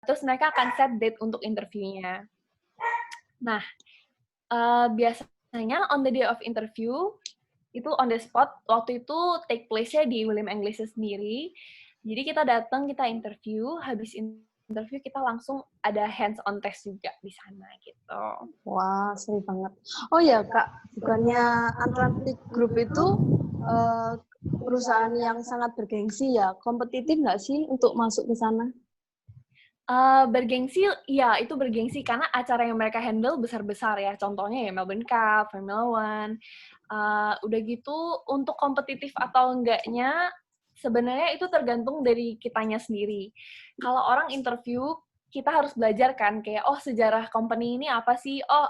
terus mereka akan set date untuk interviewnya. Nah, biasanya on the day of interview, itu on the spot, waktu itu take place-nya di William English sendiri. Jadi kita datang, kita interview, habis interview kita langsung ada hands-on test juga di sana gitu. Wah, seru banget. Oh ya, Kak, bukannya Atlantic Group itu perusahaan yang sangat bergengsi ya? Kompetitif nggak sih untuk masuk ke sana? Bergengsi, ya itu bergengsi karena acara yang mereka handle besar-besar ya. Contohnya ya Melbourne Cup, Formula One. Udah gitu, untuk kompetitif atau enggaknya, sebenarnya itu tergantung dari kitanya sendiri. Kalau orang interview, kita harus belajar kan, kayak, oh sejarah company ini apa sih? Oh,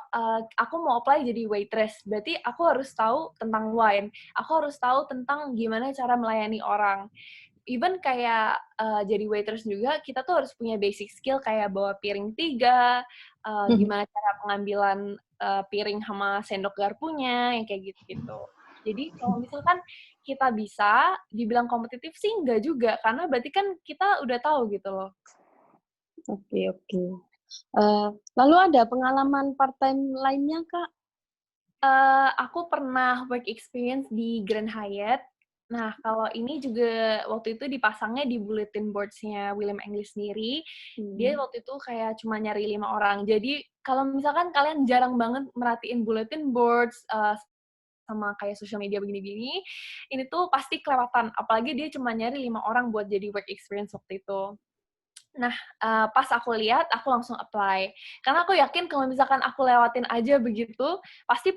aku mau apply jadi waitress. Berarti aku harus tahu tentang wine. Aku harus tahu tentang gimana cara melayani orang. Even kayak jadi waitress juga, kita tuh harus punya basic skill kayak bawa piring 3, gimana cara pengambilan piring sama sendok garpunya, yang kayak gitu-gitu. Jadi kalau misalkan kita bisa, dibilang kompetitif sih enggak juga, karena berarti kan kita udah tahu gitu loh. Oke, oke. Lalu ada pengalaman part-time lainnya, Kak? Aku pernah work experience di Grand Hyatt. Nah, kalau ini juga waktu itu dipasangnya di bulletin boards-nya William English sendiri. Dia waktu itu kayak cuma nyari 5 orang. Jadi, kalau misalkan kalian jarang banget merhatiin bulletin boards, sama kayak social media begini-begini, ini tuh pasti kelewatan. Apalagi dia cuma nyari 5 orang buat jadi work experience waktu itu. Nah, pas aku lihat, aku langsung apply. Karena aku yakin kalau misalkan aku lewatin aja begitu, pasti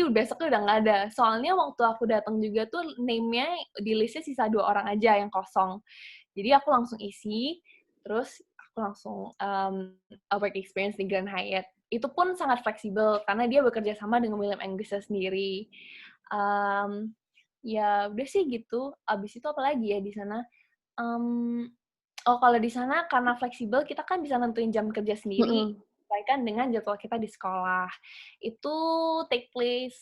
besoknya udah nggak ada. Soalnya waktu aku datang juga tuh name-nya di listnya sisa 2 orang aja yang kosong. Jadi aku langsung isi, terus aku langsung work experience di Grand Hyatt. Itu pun sangat fleksibel, karena dia bekerja sama dengan William English sendiri. Ya udah sih gitu. Abis itu apa lagi ya di sana? Um, kalau di sana karena fleksibel, kita kan bisa nentuin jam kerja sendiri, sesuaikan dengan jadwal kita di sekolah. Itu take place,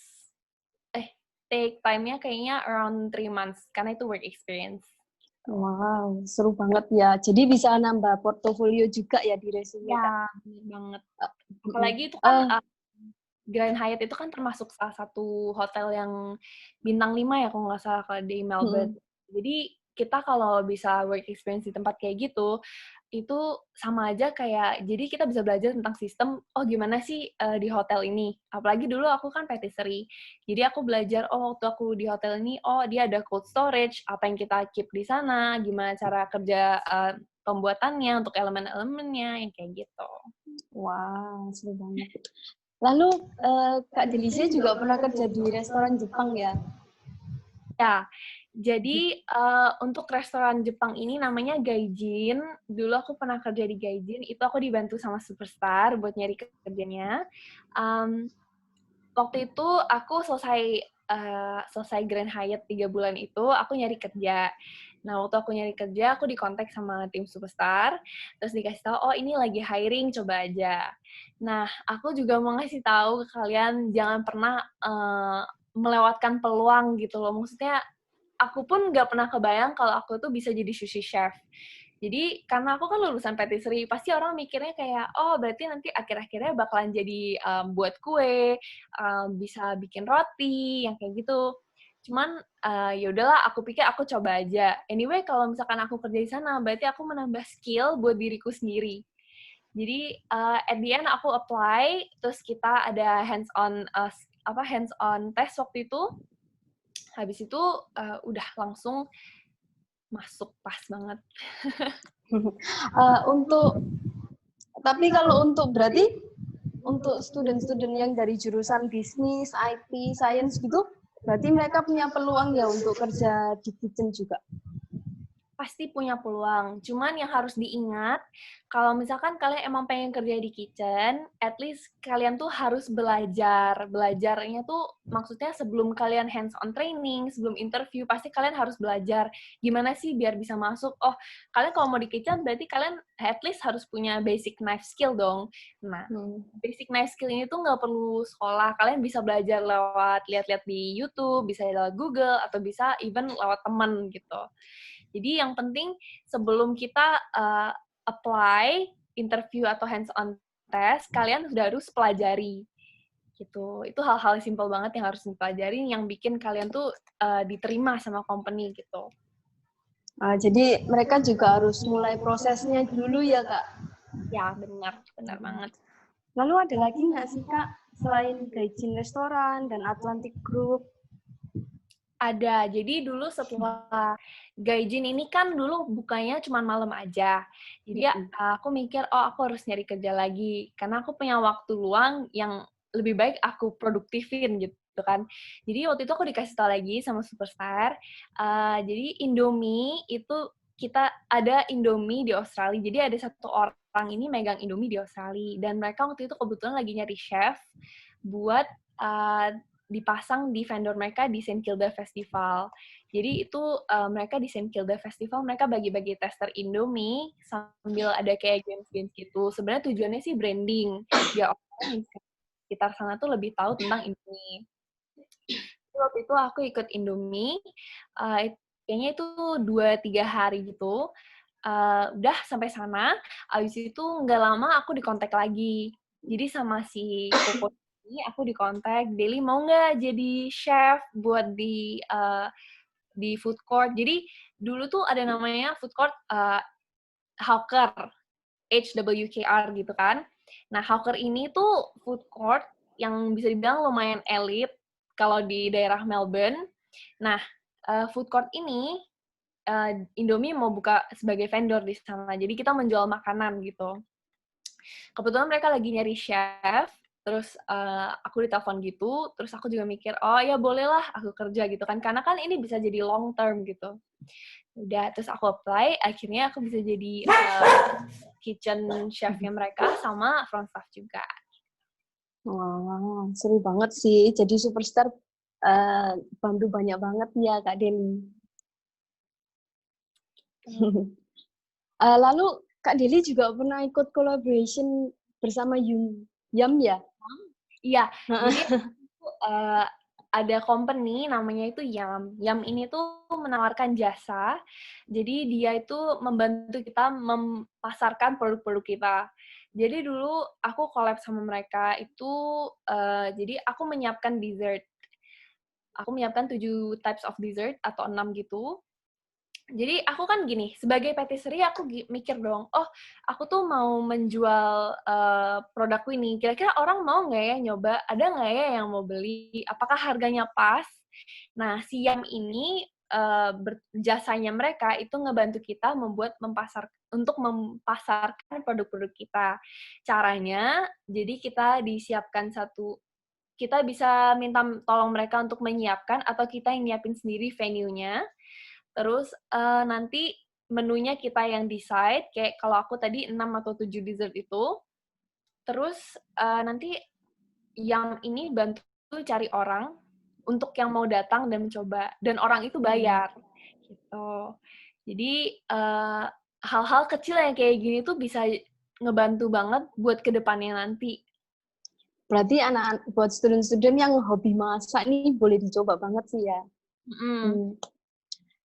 take time-nya kayaknya around 3 months, karena itu work experience. Wow, seru banget ya. Jadi bisa nambah portofolio juga ya di resume, Kak? Ya, bener banget. Apalagi itu kan, Grand Hyatt itu kan termasuk salah satu hotel yang bintang 5 ya, kalau nggak salah, kalau di Melbourne. Jadi, kita kalau bisa work experience di tempat kayak gitu, itu sama aja kayak, jadi kita bisa belajar tentang sistem, oh gimana sih di hotel ini. Apalagi dulu aku kan patisserie. Jadi aku belajar, oh waktu aku di hotel ini, oh dia ada cold storage, apa yang kita keep di sana, gimana cara kerja pembuatannya, untuk elemen-elemennya, yang kayak gitu. Wow, seru banget. Lalu, Kak Delicia juga pernah kerja di restoran Jepang ya? Ya, jadi untuk restoran Jepang ini namanya Gaijin. Dulu aku pernah kerja di Gaijin, itu aku dibantu sama Superstar buat nyari kerjanya. Waktu itu aku selesai Grand Hyatt 3 bulan itu, aku nyari kerja. Nah, waktu aku nyari kerja, aku dikontak sama tim Superstar, terus dikasih tahu, oh ini lagi hiring, coba aja. Nah, aku juga mau ngasih tahu ke kalian, jangan pernah melewatkan peluang gitu loh. Maksudnya, aku pun nggak pernah kebayang kalau aku tuh bisa jadi sushi chef. Jadi, karena aku kan lulusan patisserie, pasti orang mikirnya kayak, oh berarti nanti akhir-akhirnya bakalan jadi buat kue, bisa bikin roti, yang kayak gitu. Cuman, ya udahlah, aku pikir aku coba aja. Anyway, kalau misalkan aku kerja di sana, berarti aku menambah skill buat diriku sendiri. Jadi, at the end aku apply, terus kita ada hands-on test waktu itu. Habis itu, udah langsung masuk, pas banget. Tapi kalau berarti untuk student-student yang dari jurusan bisnis, IT, science gitu, berarti mereka punya peluang ya untuk kerja di kitchen juga? Pasti punya peluang. Cuman yang harus diingat, kalau misalkan kalian emang pengen kerja di kitchen, at least kalian tuh harus belajar. Belajarnya tuh maksudnya sebelum kalian hands-on training, sebelum interview, pasti kalian harus belajar gimana sih biar bisa masuk. Oh, kalian kalau mau di kitchen, berarti kalian at least harus punya basic knife skill dong. Nah, basic knife skill ini tuh nggak perlu sekolah. Kalian bisa belajar lewat lihat-lihat di YouTube, bisa lewat Google, atau bisa even lewat teman gitu. Jadi yang penting sebelum kita apply, interview atau hands-on test, kalian sudah harus pelajari gitu. Itu hal-hal simple banget yang harus dipelajari yang bikin kalian tuh diterima sama company gitu. Jadi mereka juga harus mulai prosesnya dulu ya, Kak? Ya, benar banget. Lalu ada lagi nggak sih, Kak, selain Gaijin Restoran dan Atlantic Group? Ada. Jadi dulu setelah Gaijin ini kan dulu bukanya cuma malam aja. Jadi aku mikir, aku harus nyari kerja lagi. Karena aku punya waktu luang yang lebih baik aku produktifin gitu kan. Jadi waktu itu aku dikasih tahu lagi sama Superstar. Jadi Indomie itu kita ada Indomie di Australia. Jadi ada satu orang ini megang Indomie di Australia. Dan mereka waktu itu kebetulan lagi nyari chef buat dipasang di vendor mereka di St. Kilda Festival. Jadi itu mereka di St. Kilda Festival, mereka bagi-bagi tester Indomie sambil ada kayak games-games gitu. Sebenarnya tujuannya sih branding. Biar orang di sekitar sana tuh lebih tahu tentang Indomie. Waktu itu aku ikut Indomie, kayaknya itu 2-3 hari gitu. Udah sampai sana, abis itu nggak lama aku dikontak lagi. Jadi sama si Koko ini aku dikontak, Deli mau nggak jadi chef buat di food court. Jadi dulu tuh ada namanya food court Hawker, HWKR gitu kan. Nah, Hawker ini tuh food court yang bisa dibilang lumayan elit kalau di daerah Melbourne. Nah, food court ini Indomie mau buka sebagai vendor di sana. Jadi kita menjual makanan gitu. Kebetulan mereka lagi nyari chef, terus aku ditelepon gitu, terus aku juga mikir, oh ya bolehlah aku kerja gitu kan, karena kan ini bisa jadi long term gitu. Udah, terus aku apply, akhirnya aku bisa jadi kitchen chefnya mereka sama front staff juga. Wah, seru banget sih. Jadi Superstar bantu banyak banget ya, Kak Deli. Lalu Kak Deli juga pernah ikut collaboration bersama Yum ya? Iya, jadi ada company namanya itu Yum. Yum ini tuh menawarkan jasa, jadi dia itu membantu kita memasarkan produk-produk kita. Jadi dulu aku collab sama mereka itu, jadi aku menyiapkan dessert. Aku menyiapkan 7 types of dessert atau 6 gitu. Jadi aku kan gini, sebagai patisserie aku mikir dong, oh aku tuh mau menjual produkku ini, kira-kira orang mau nggak ya nyoba, ada nggak ya yang mau beli, apakah harganya pas? Nah, si Yam ini jasanya mereka itu ngebantu kita untuk mempasarkan produk-produk kita. Caranya, jadi kita kita bisa minta tolong mereka untuk menyiapkan atau kita yang nyiapin sendiri venue-nya. Terus nanti menunya kita yang decide, kayak kalau aku tadi 6 atau 7 dessert itu. Terus nanti yang ini bantu cari orang untuk yang mau datang dan mencoba. Dan orang itu bayar. Gitu. Jadi hal-hal kecil yang kayak gini tuh bisa ngebantu banget buat kedepannya nanti. Berarti anak-anak buat student-student yang hobi masak ini boleh dicoba banget sih ya.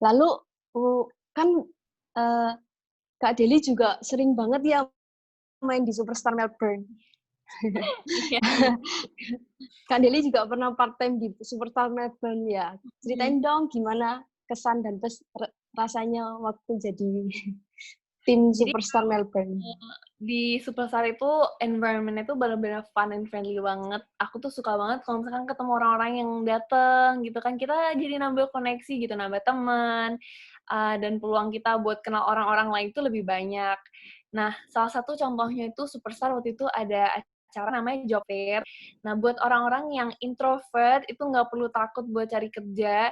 Lalu kan Kak Deli juga sering banget ya main di Superstar Melbourne. Kak Deli juga pernah part-time di Superstar Melbourne ya. Ceritain dong gimana kesan dan rasanya waktu jadi tim Superstar Melbourne. Di Superstar itu environment-nya tuh benar-benar fun and friendly banget. Aku tuh suka banget kalau misalkan ketemu orang-orang yang dateng gitu kan, kita jadi nambah koneksi gitu, nambah teman, dan peluang kita buat kenal orang-orang lain itu lebih banyak. Nah, salah satu contohnya itu Superstar waktu itu ada acara namanya Job Fair. Nah, buat orang-orang yang introvert itu nggak perlu takut buat cari kerja.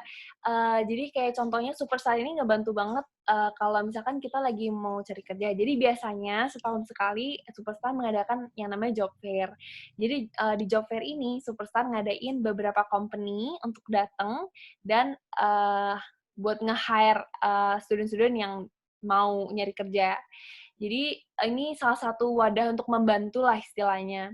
Jadi kayak contohnya Superstar ini ngebantu banget kalau misalkan kita lagi mau cari kerja. Jadi biasanya setahun sekali Superstar mengadakan yang namanya Job Fair. Jadi di Job Fair ini Superstar ngadain beberapa company untuk datang dan buat nge-hire student-student yang mau nyari kerja. Jadi ini salah satu wadah untuk membantu lah istilahnya.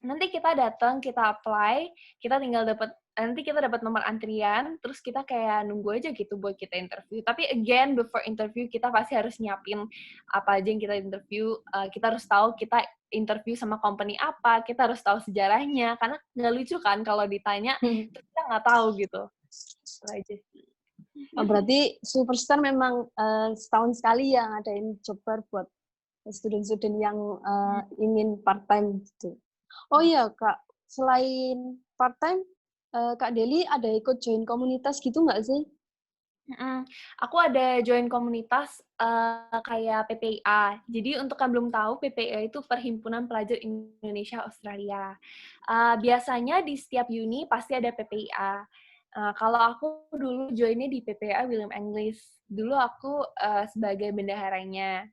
Nanti kita datang, kita apply, kita tinggal dapat nanti kita dapat nomor antrian, terus kita kayak nunggu aja gitu buat kita interview. Tapi again, before interview kita pasti harus nyiapin apa aja yang kita interview. Kita harus tahu kita interview sama company apa, kita harus tahu sejarahnya, karena nggak lucu kan kalau ditanya, terus kita nggak tahu gitu. Itu aja sih. Oh, berarti Superstar memang setahun sekali yang ngadain job fair buat student-student yang ingin part-time gitu. Oh iya, Kak, selain part-time, Kak Deli ada ikut join komunitas gitu nggak sih? Aku ada join komunitas kayak PPIA. Jadi untuk yang belum tahu, PPIA itu Perhimpunan Pelajar Indonesia Australia. Biasanya di setiap uni pasti ada PPIA. Kalau aku dulu joinnya di PPIA William English. Dulu aku sebagai bendaharanya.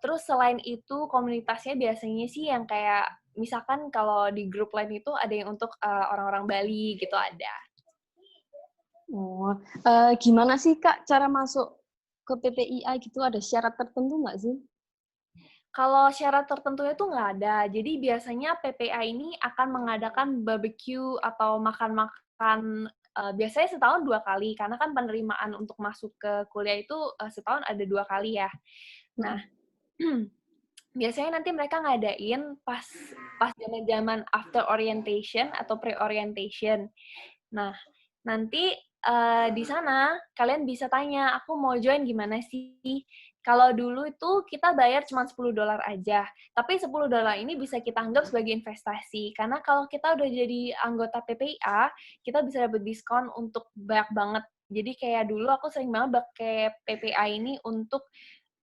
Terus selain itu komunitasnya biasanya sih yang kayak misalkan kalau di grup lain itu ada yang untuk orang-orang Bali gitu ada. Oh, gimana sih Kak cara masuk ke PPIA gitu? Ada syarat tertentu nggak sih? Kalau syarat tertentunya tuh nggak ada. Jadi biasanya PPA ini akan mengadakan barbecue atau makan-makan biasanya setahun 2 kali, karena kan penerimaan untuk masuk ke kuliah itu setahun ada 2 kali ya. Nah, biasanya nanti mereka ngadain pas zaman-zaman after orientation atau pre-orientation. Nah, nanti di sana kalian bisa tanya, aku mau join gimana sih? Kalau dulu itu kita bayar cuma $10 aja, tapi $10 ini bisa kita anggap sebagai investasi. Karena kalau kita udah jadi anggota PPIA, kita bisa dapat diskon untuk banyak banget. Jadi kayak dulu aku sering banget pakai PPA ini untuk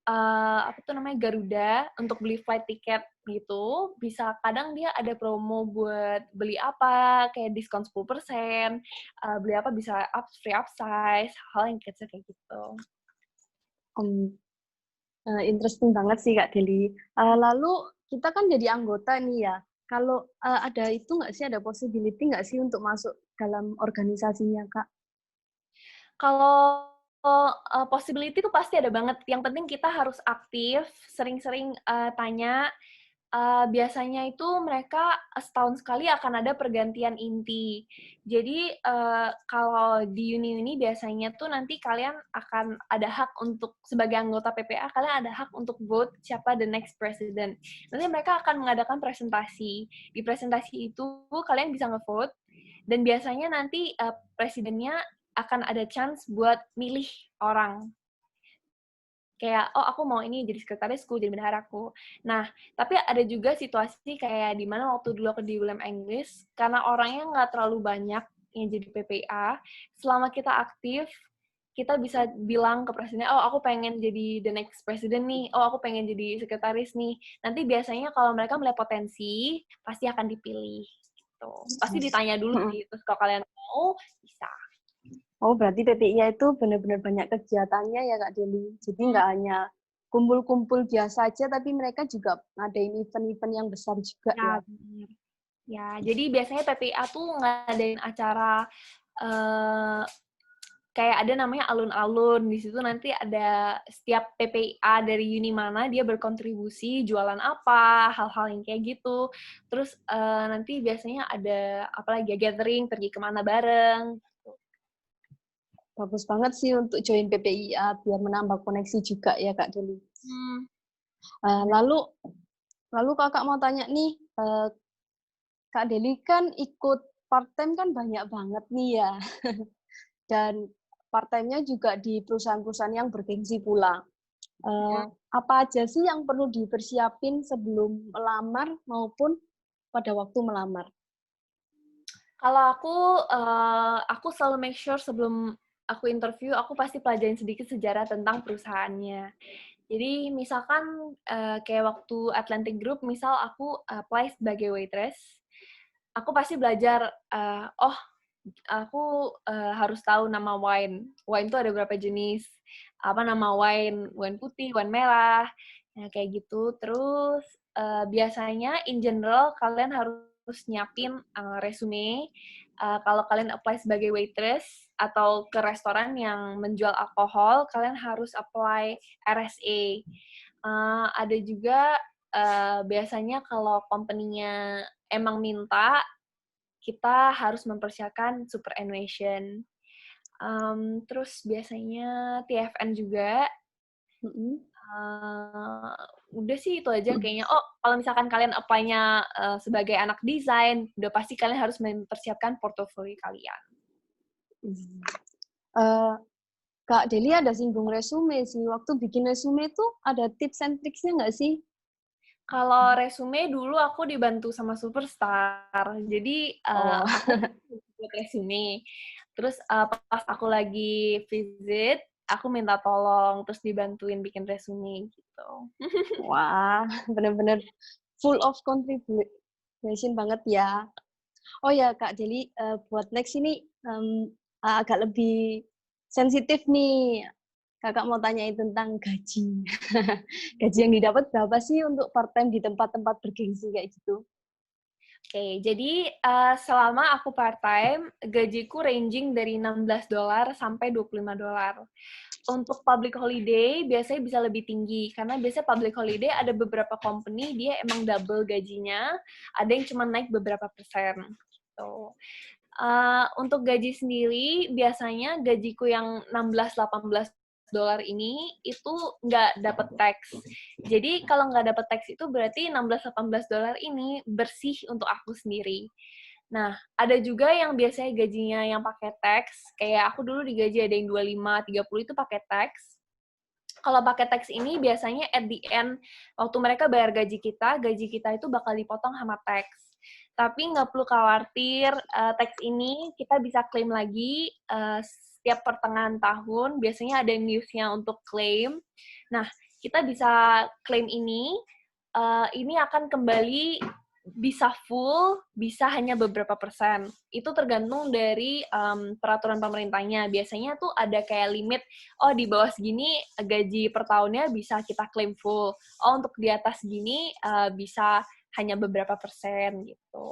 apa tuh namanya, Garuda, untuk beli flight tiket gitu, bisa kadang dia ada promo buat beli apa, kayak diskon 10%, beli apa bisa free upsize, hal yang kecil kayak gitu. Interesting banget sih Kak Deli. Lalu kita kan jadi anggota nih ya. Kalau ada itu nggak sih, ada possibility nggak sih untuk masuk dalam organisasinya Kak? Kalau possibility itu pasti ada banget, yang penting kita harus aktif, sering-sering tanya. Biasanya itu mereka setahun sekali akan ada pergantian inti. Jadi kalau di uni-uni biasanya tuh nanti kalian akan ada hak untuk sebagai anggota PPA, kalian ada hak untuk vote siapa the next president. Nanti mereka akan mengadakan presentasi. Di presentasi itu kalian bisa nge-vote, dan biasanya nanti presidennya akan ada chance buat milih orang. Kayak, oh aku mau ini jadi sekretarisku, jadi bendaharaku. Nah, tapi ada juga situasi kayak di mana waktu dulu aku di William English, karena orangnya nggak terlalu banyak yang jadi PPA, selama kita aktif, kita bisa bilang ke presidennya, oh aku pengen jadi the next president nih, oh aku pengen jadi sekretaris nih. Nanti biasanya kalau mereka melihat potensi, pasti akan dipilih. Gitu. Pasti ditanya dulu sih, terus kalau kalian mau, bisa. Oh, berarti PPIA itu benar-benar banyak kegiatannya ya Kak Deli. Jadi nggak hanya kumpul-kumpul biasa aja, tapi mereka juga ngadain event-event yang besar juga Ya, ya. bener. Ya, jadi biasanya PPA tuh ngadain acara kayak ada namanya alun-alun. Di situ nanti ada setiap PPA dari uni mana dia berkontribusi, jualan apa, hal-hal yang kayak gitu. Terus nanti biasanya ada apa lagi, gathering, pergi kemana bareng. Bagus banget sih untuk join PPIA biar menambah koneksi juga ya Kak Deli. Lalu kakak mau tanya nih, Kak Deli kan ikut part-time kan banyak banget nih ya. Dan part-time-nya juga di perusahaan-perusahaan yang bergengsi pula. Apa aja sih yang perlu dipersiapin sebelum melamar maupun pada waktu melamar? Kalau aku selalu make sure sebelum aku interview, aku pasti pelajarin sedikit sejarah tentang perusahaannya. Jadi misalkan kayak waktu Atlantic Group, misal aku apply sebagai waitress, aku pasti belajar, oh aku harus tahu nama wine. Wine itu ada berapa jenis, apa nama wine, wine putih, wine merah, nah kayak gitu. Terus biasanya in general kalian harus nyiapin resume. Kalau kalian apply sebagai waitress atau ke restoran yang menjual alkohol, kalian harus apply RSA. Ada juga biasanya kalau company-nya emang minta, kita harus mempersiapkan superannuation. Terus biasanya TFN juga. Udah sih itu aja kayaknya. Oh, kalau misalkan kalian apply-nya sebagai anak desain, udah pasti kalian harus mempersiapkan portofolio kalian. Kak Deli ada singgung resume sih. Waktu bikin resume itu ada tips and tricksnya nggak sih? Kalau resume dulu aku dibantu sama Superstar. Jadi aku buat resume. Terus pas aku lagi visit, aku minta tolong terus dibantuin bikin resume gitu. Wah, bener-bener full of contribution banget ya. Oh ya Kak Deli, buat next ini agak lebih sensitif nih. Kakak mau tanyain tentang gaji. Gaji yang didapat berapa sih untuk part time di tempat-tempat bergengsi kayak gitu? Oke, jadi selama aku part-time, gajiku ranging dari $16 sampai $25. Untuk public holiday, biasanya bisa lebih tinggi. Karena biasanya public holiday ada beberapa company, dia emang double gajinya, ada yang cuma naik beberapa persen. Gitu. Untuk gaji sendiri, biasanya gajiku yang $16-18 ini itu nggak dapat tax. Jadi kalau nggak dapat tax itu berarti $16-18 ini bersih untuk aku sendiri. Nah, ada juga yang biasanya gajinya yang pakai tax, kayak aku dulu digaji ada yang 25-30 itu pakai tax. Kalau pakai tax ini biasanya at the end, waktu mereka bayar gaji kita itu bakal dipotong sama tax. Tapi nggak perlu khawatir, tax ini kita bisa klaim lagi setiap pertengahan tahun, biasanya ada newsnya untuk klaim. Nah, kita bisa klaim ini akan kembali bisa full, bisa hanya beberapa persen. Itu tergantung dari peraturan pemerintahnya. Biasanya tuh ada kayak limit, oh di bawah segini gaji per tahunnya bisa kita klaim full. Oh untuk di atas segini bisa hanya beberapa persen gitu.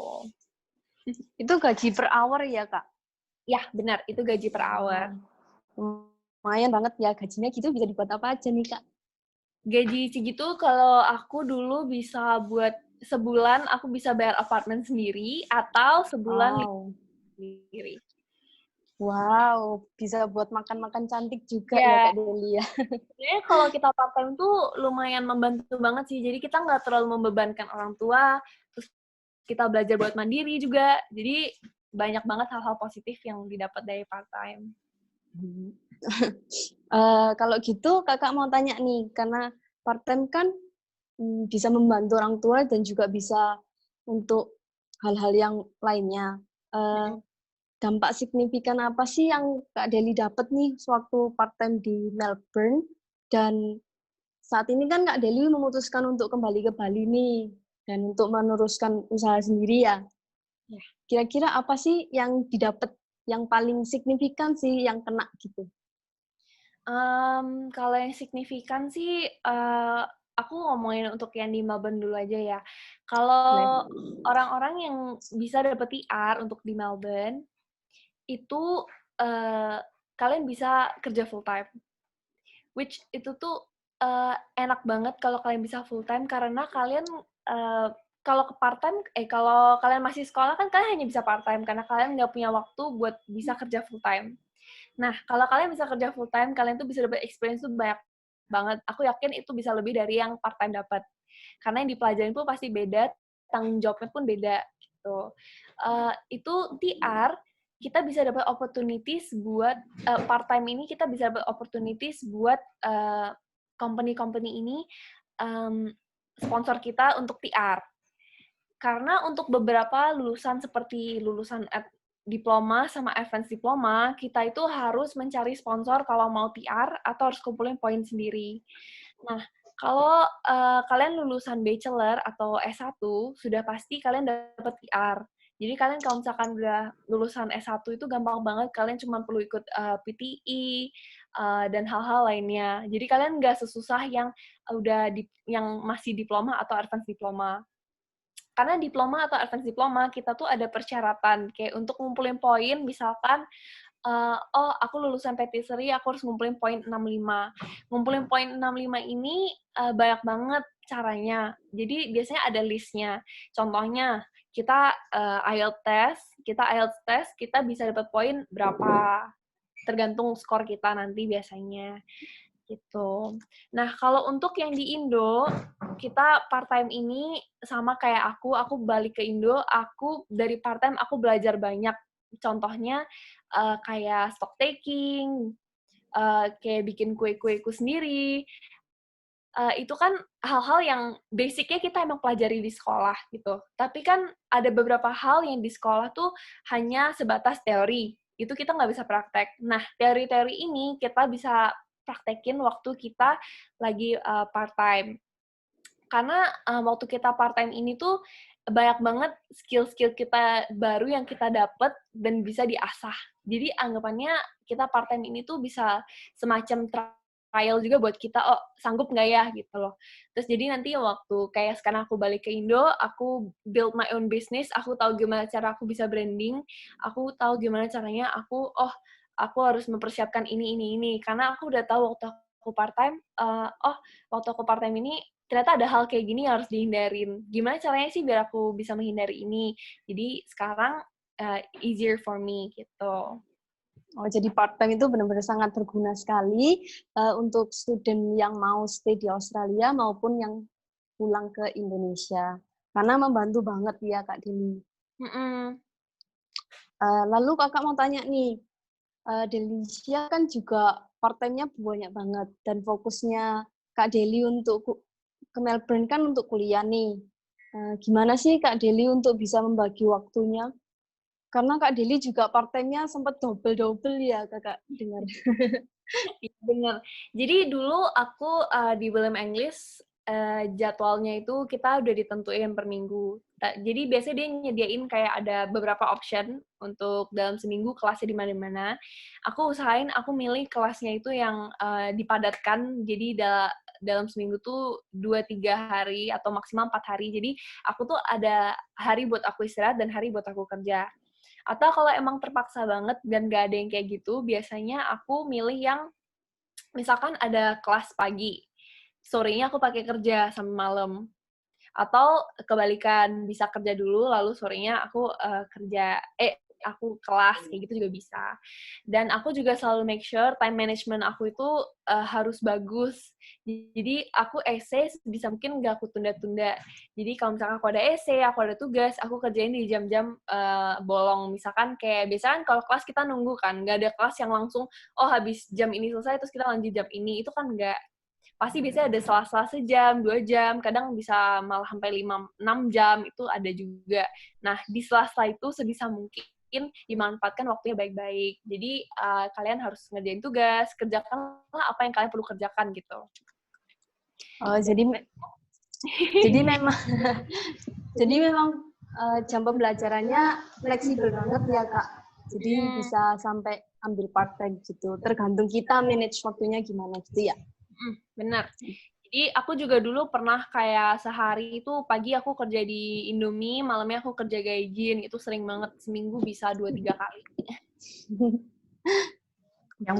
Itu gaji per hour ya, Kak? Ya, benar. Itu gaji per hour. Lumayan banget ya. Gajinya gitu bisa dibuat apa aja nih, Kak? Gaji segitu kalau aku dulu bisa buat sebulan aku bisa bayar apartemen sendiri atau sebulan sendiri. Wow, bisa buat makan-makan cantik juga ya, Ya, Kak Deli ya. sebenarnya kalau kita part-time tuh lumayan membantu banget sih. Jadi kita nggak terlalu membebankan orang tua, terus kita belajar buat mandiri juga. Jadi banyak banget hal-hal positif yang didapat dari part-time. Kalau gitu, Kakak mau tanya nih, karena part-time kan bisa membantu orang tua dan juga bisa untuk hal-hal yang lainnya. Dampak signifikan apa sih yang Kak Deli dapat nih sewaktu part-time di Melbourne? Dan saat ini kan Kak Deli memutuskan untuk kembali ke Bali nih, dan untuk meneruskan usaha sendiri ya. Kira-kira apa sih yang didapat yang paling signifikan sih yang kena gitu? Kalau yang signifikan sih, aku ngomongin untuk yang di Melbourne dulu aja ya. Kalau orang-orang yang bisa dapet PR untuk di Melbourne, itu kalian bisa kerja full time. Which itu tuh enak banget kalau kalian bisa full time karena kalian kalau ke part time, kalau kalian masih sekolah kan kalian hanya bisa part time karena kalian nggak punya waktu buat bisa kerja full time. Nah, kalau kalian bisa kerja full time, kalian tuh bisa dapat experience tuh banyak banget. Aku yakin itu bisa lebih dari yang part time dapat. Karena yang dipelajarin pun pasti beda, tanggung jawabnya pun beda gitu. Itu TR kita bisa dapat opportunities buat part time ini kita bisa dapat opportunities buat company-company ini sponsor kita untuk TR. Karena untuk beberapa lulusan seperti lulusan diploma sama advance diploma, kita itu harus mencari sponsor kalau mau TR atau harus kumpulin poin sendiri. Nah, kalau kalian lulusan bachelor atau S1, sudah pasti kalian dapat TR. Jadi kalian kalau misalkan udah lulusan S1 itu gampang banget, kalian cuma perlu ikut PTE dan hal-hal lainnya. Jadi kalian nggak sesusah yang yang masih diploma atau advance diploma. Karena diploma atau advance diploma, kita tuh ada persyaratan. Kayak untuk ngumpulin poin, misalkan, oh aku lulusan patisserie, aku harus ngumpulin poin 65. Ngumpulin poin 65 ini banyak banget. caranya. Jadi biasanya ada listnya. Contohnya, kita IELTS test, kita bisa dapat poin berapa, tergantung skor kita nanti biasanya. Gitu. Nah, kalau untuk yang di Indo, kita part-time ini sama kayak aku balik ke Indo, aku dari part-time aku belajar banyak. Contohnya kayak stock taking, kayak bikin kue-kueku sendiri. Itu kan hal-hal yang basic-nya kita emang pelajari di sekolah gitu. Tapi kan ada beberapa hal yang di sekolah tuh hanya sebatas teori. Itu kita nggak bisa praktek. Nah, teori-teori ini kita bisa praktekin waktu kita lagi part-time. Karena waktu kita part-time ini tuh banyak banget skill-skill kita baru yang kita dapet dan bisa diasah. Jadi anggapannya kita part-time ini tuh bisa semacam trial juga buat kita, oh sanggup nggak ya gitu loh. Terus jadi nanti waktu kayak sekarang aku balik ke Indo, aku build my own business, aku tahu gimana cara aku bisa branding, aku tahu gimana caranya aku harus mempersiapkan ini. Karena aku udah tahu waktu aku part-time, waktu aku part-time ini ternyata ada hal kayak gini yang harus dihindarin. Gimana caranya sih biar aku bisa menghindari ini? Jadi sekarang easier for me gitu. Oh, jadi part-time itu benar-benar sangat berguna sekali untuk student yang mau stay di Australia maupun yang pulang ke Indonesia. Karena membantu banget ya, Kak Deli. Lalu kakak mau tanya nih, Delicia kan juga part-time-nya banyak banget, dan fokusnya Kak Deli untuk ke Melbourne kan untuk kuliah nih. Gimana sih Kak Deli untuk bisa membagi waktunya? Karena Kak Deli juga part-time-nya sempat double-double ya, kakak dengar. Bener. Jadi dulu aku di William English, jadwalnya itu kita udah ditentuin per minggu. Jadi biasanya dia nyediain kayak ada beberapa option untuk dalam seminggu kelasnya di mana-mana. Aku usahain aku milih kelasnya itu yang dipadatkan, jadi dalam seminggu tuh 2-3 hari atau maksimal 4 hari. Jadi aku tuh ada hari buat aku istirahat dan hari buat aku kerja. Atau kalau emang terpaksa banget dan gak ada yang kayak gitu, biasanya aku milih yang misalkan ada kelas pagi, sorenya aku pakai kerja sampai malam. Atau kebalikan, bisa kerja dulu lalu sorenya aku aku kelas kayak gitu juga bisa. Dan aku juga selalu make sure time management aku itu harus bagus. Jadi aku essay sebisa mungkin nggak aku tunda-tunda. Jadi kalau misalkan aku ada essay, aku ada tugas, aku kerjain di jam-jam bolong. Misalkan kayak biasanya kan kalau kelas kita nunggu kan, nggak ada kelas yang langsung habis jam ini selesai terus kita lanjut jam ini. Itu kan nggak. Pasti biasanya ada sela-sela sejam, 2 jam, kadang bisa malah sampai 5-6 jam, itu ada juga. Nah, di sela-sela itu sebisa mungkin dimanfaatkan waktunya baik-baik. Jadi, kalian harus ngerjain tugas, kerjakanlah apa yang kalian perlu kerjakan, gitu. Oh, jadi memang jadi memang jam pembelajarannya fleksibel banget ya, Kak. Jadi bisa sampai ambil part-time gitu. Tergantung kita manage waktunya gimana gitu ya. Benar. Jadi aku juga dulu pernah kayak sehari itu pagi aku kerja di Indomie, malamnya aku kerja gaijin. Itu sering banget, seminggu bisa 2-3 kali. Yang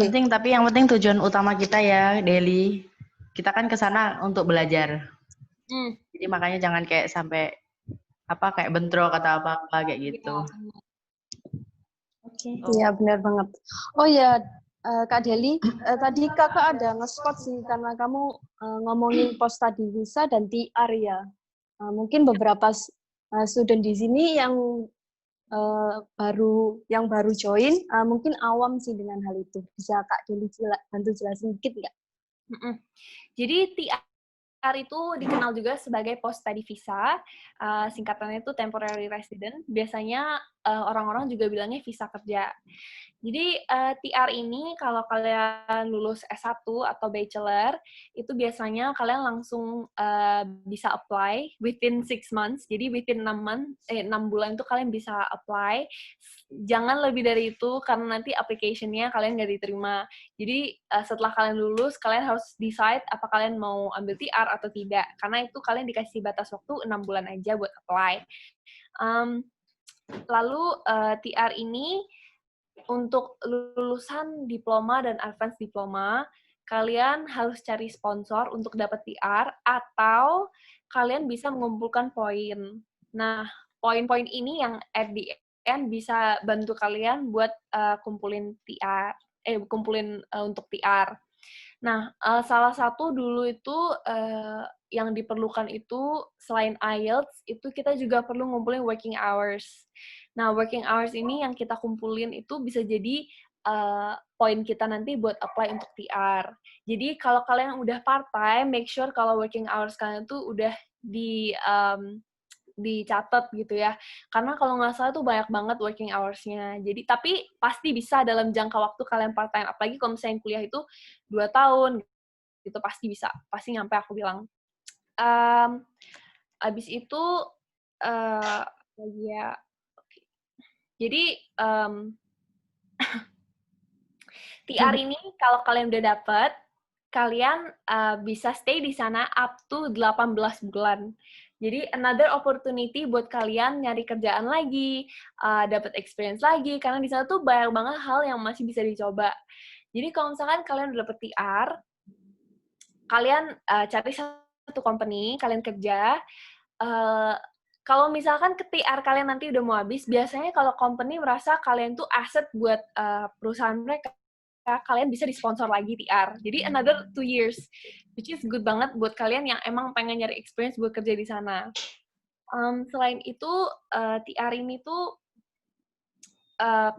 penting tujuan utama kita ya, Deli. Kita kan ke sana untuk belajar. Jadi makanya jangan kayak sampai kayak bentrok atau apa kayak gitu. Iya, benar banget. Oh ya, Kak Deli, tadi kakak ada nge-spot sih karena kamu ngomongin post study visa dan TR ya. Mungkin beberapa student di sini yang baru join, mungkin awam sih dengan hal itu. Bisa Kak Deli bantu jelasin dikit nggak? Jadi TR itu dikenal juga sebagai post study visa, singkatannya itu temporary resident. Biasanya orang-orang juga bilangnya visa kerja. Jadi TR ini kalau kalian lulus S1 atau bachelor, itu biasanya kalian langsung bisa apply within 6 months. Jadi within 6 bulan itu kalian bisa apply. Jangan lebih dari itu karena nanti application-nya kalian nggak diterima. Jadi setelah kalian lulus, kalian harus decide apa kalian mau ambil TR atau tidak. Karena itu kalian dikasih batas waktu 6 bulan aja buat apply. Lalu TR ini untuk lulusan diploma dan advance diploma, kalian harus cari sponsor untuk dapat PR atau kalian bisa mengumpulkan poin. Nah, poin-poin ini yang at the end bisa bantu kalian buat kumpulin untuk PR. Nah, salah satu dulu itu yang diperlukan itu selain IELTS, itu kita juga perlu ngumpulin working hours. Nah, working hours ini yang kita kumpulin itu bisa jadi poin kita nanti buat apply untuk PR. Jadi kalau kalian udah part-time, make sure kalau working hours kalian tuh udah dicatat gitu ya. Karena kalau nggak salah tuh banyak banget working hours-nya. Jadi, tapi pasti bisa dalam jangka waktu kalian part-time. Apalagi kalau misalnya kuliah itu 2 tahun, gitu pasti bisa. Pasti nyampe aku bilang. Abis itu, ya, jadi TR ini kalau kalian udah dapet, kalian bisa stay di sana up to 18 bulan. Jadi another opportunity buat kalian nyari kerjaan lagi, dapat experience lagi, karena di sana tuh banyak banget hal yang masih bisa dicoba. Jadi kalau misalkan kalian udah dapet TR, kalian cari satu company, kalian kerja. Kalau misalkan ke TR kalian nanti udah mau habis, biasanya kalau company merasa kalian tuh aset buat perusahaan mereka, kalian bisa disponsor lagi TR. Jadi another 2 years, which is good banget buat kalian yang emang pengen nyari experience buat kerja di sana. Selain itu, TR ini tuh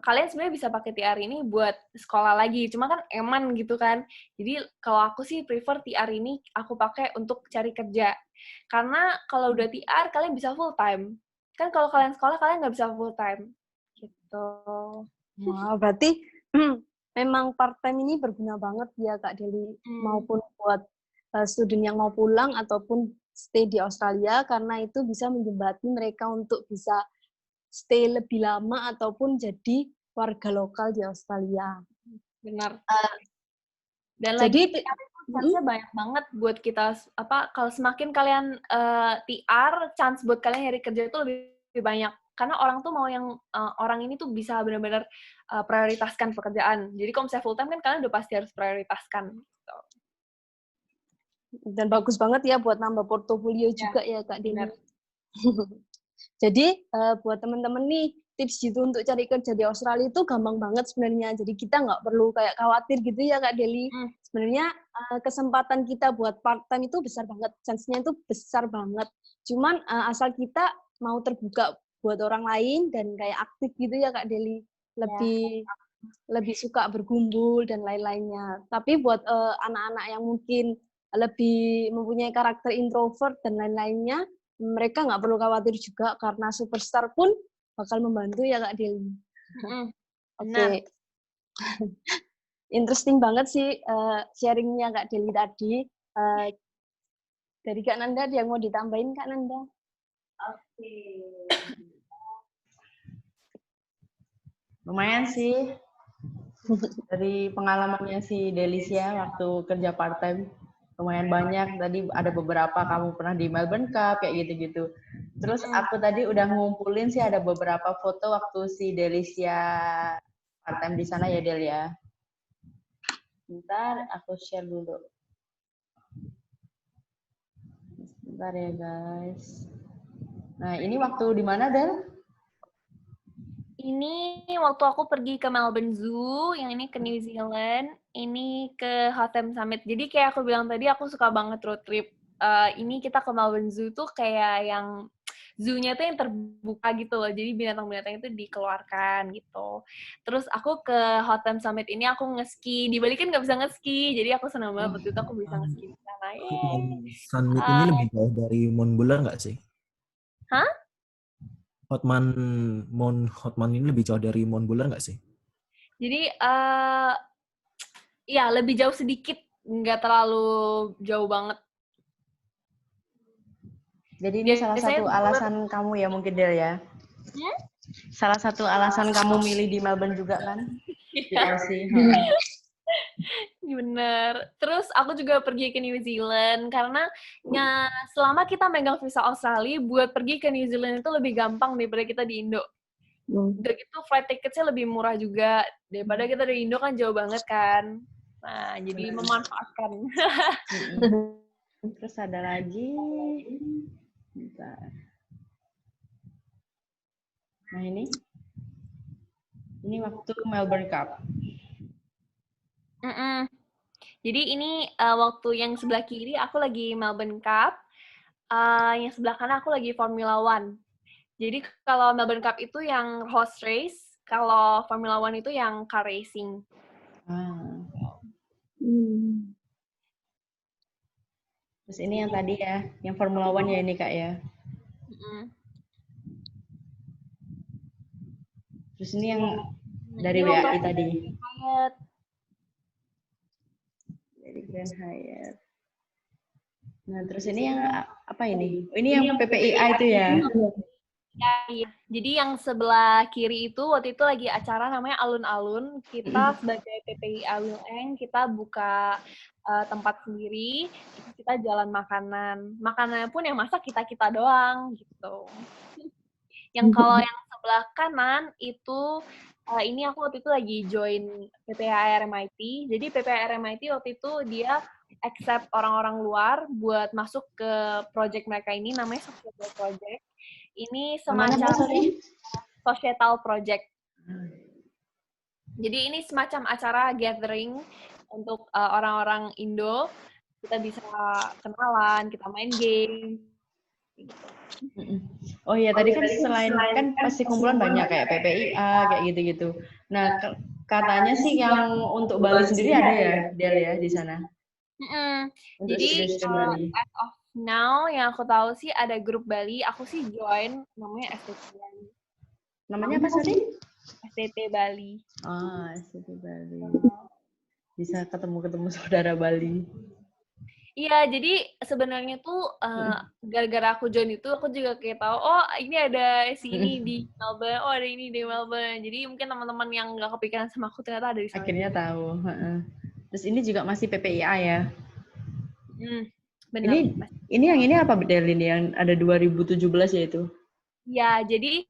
kalian sebenarnya bisa pakai TR ini buat sekolah lagi, cuma kan eman gitu kan. Jadi kalau aku sih prefer TR ini aku pakai untuk cari kerja. Karena kalau udah TR, kalian bisa full time. Kan kalau kalian sekolah, kalian nggak bisa full time. Gitu. Wah, berarti memang part-time ini berguna banget ya Kak Deli, maupun buat student yang mau pulang ataupun stay di Australia, karena itu bisa menjembatani mereka untuk bisa stay lebih lama ataupun jadi warga lokal di Australia. Benar. Dan jadi, lagi chance-nya banyak banget buat kita, kalau semakin kalian TR, chance buat kalian nyari kerja itu lebih banyak. Karena orang tuh mau yang orang ini tuh bisa benar-benar prioritaskan pekerjaan. Jadi kalau misalnya full time kan kalian udah pasti harus prioritaskan. Gitu. Dan bagus banget ya buat nambah portofolio juga ya Kak Dini. Jadi buat teman-teman nih, tips gitu untuk cari kerja di Australia itu gampang banget sebenarnya. Jadi kita nggak perlu kayak khawatir gitu ya Kak Deli. Sebenarnya kesempatan kita buat part-time itu besar banget. Chance-nya itu besar banget. Cuman asal kita mau terbuka buat orang lain dan kayak aktif gitu ya Kak Deli. Lebih suka berkumpul dan lain-lainnya. Tapi buat anak-anak yang mungkin lebih mempunyai karakter introvert dan lain-lainnya, mereka nggak perlu khawatir juga karena Superstar pun bakal membantu ya Kak Deli. Oke. Interesting banget sih sharingnya Kak Deli tadi. Dari Kak Nanda, ada yang mau ditambahin Kak Nanda? Oke. Lumayan sih dari pengalamannya si Delicia waktu kerja part-time. Lumayan banyak, tadi ada beberapa kamu pernah di Melbourne Cup, kayak gitu-gitu. Terus aku tadi udah ngumpulin sih ada beberapa foto waktu si Delicia part-time di sana ya Del ya. Bentar, aku share dulu. Bentar ya guys. Nah ini waktu di mana Del? Ini waktu aku pergi ke Melbourne Zoo, yang ini ke New Zealand, ini ke Hotham Summit. Jadi kayak aku bilang tadi, aku suka banget road trip. Ini kita ke Melbourne Zoo tuh kayak yang zoo-nya tuh yang terbuka gitu loh. Jadi binatang-binatang itu dikeluarkan gitu. Terus aku ke Hotham Summit ini aku nge-ski. Di Bali kan nggak bisa nge-ski, jadi aku senang banget waktu itu aku bisa nge-ski di sana. Summit ini lebih jauh dari Mount Buller nggak sih? Hah? Hotham ini lebih jauh dari Mount Buller nggak sih? Jadi, ya lebih jauh sedikit, nggak terlalu jauh banget. Jadi ini salah satu alasan kamu ya mungkin Del ya? Salah satu alasan kamu milih di Melbourne juga kan? Di Aussie. Bener. Terus aku juga pergi ke New Zealand karena selama kita megang visa Australia, buat pergi ke New Zealand itu lebih gampang daripada kita di Indo. Udah gitu flight ticketnya lebih murah juga daripada kita dari Indo kan jauh banget kan. Nah, jadi memanfaatkan. Terus ada lagi. Bentar. Nah ini waktu Melbourne Cup. Jadi ini waktu yang sebelah kiri aku lagi Melbourne Cup, yang sebelah kanan aku lagi Formula One. Jadi kalau Melbourne Cup itu yang horse race, kalau Formula One itu yang car racing. Terus ini yang tadi ya, yang Formula One ya ini Kak ya. Terus ini yang dari WAI tadi. Dari Grand Hyatt. Nah, terus ini yang apa ini? Ini yang PPIA itu ya? Iya. Jadi yang sebelah kiri itu waktu itu lagi acara namanya Alun-Alun. Kita sebagai PPIA Wileng, kita buka tempat sendiri, kita jalan makanan. Makanannya pun yang masak kita-kita doang gitu. Yang kalau yang sebelah kanan itu ini aku waktu itu lagi join PPA RMIT. Jadi PPA RMIT waktu itu dia accept orang-orang luar buat masuk ke project mereka ini, namanya Societal Project. Ini semacam societal project. Jadi ini semacam acara gathering untuk orang-orang Indo. Kita bisa kenalan, kita main game. Gitu. Oh iya, tadi kan selain kan pasti kumpulan banyak kayak PPIA kayak gitu-gitu. Nah, katanya sih yang untuk Bali sendiri ada ya, Del ya di sana. Jadi as of now yang aku tahu sih ada grup Bali. Aku sih join, namanya STT Bali. Namanya apa tadi? STT Bali. STT Bali. Bisa ketemu saudara Bali. Iya, jadi sebenarnya tuh gara-gara aku join itu, aku juga kayak tahu, oh ini ada sini di Melbourne, oh ada ini di Melbourne. Jadi mungkin teman-teman yang nggak kepikiran sama aku ternyata ada di sana. Akhirnya tahu. Terus ini juga masih PPIA ya? Benar. Ini yang ini apa Del ini yang ada 2017 ya itu? Ya, jadi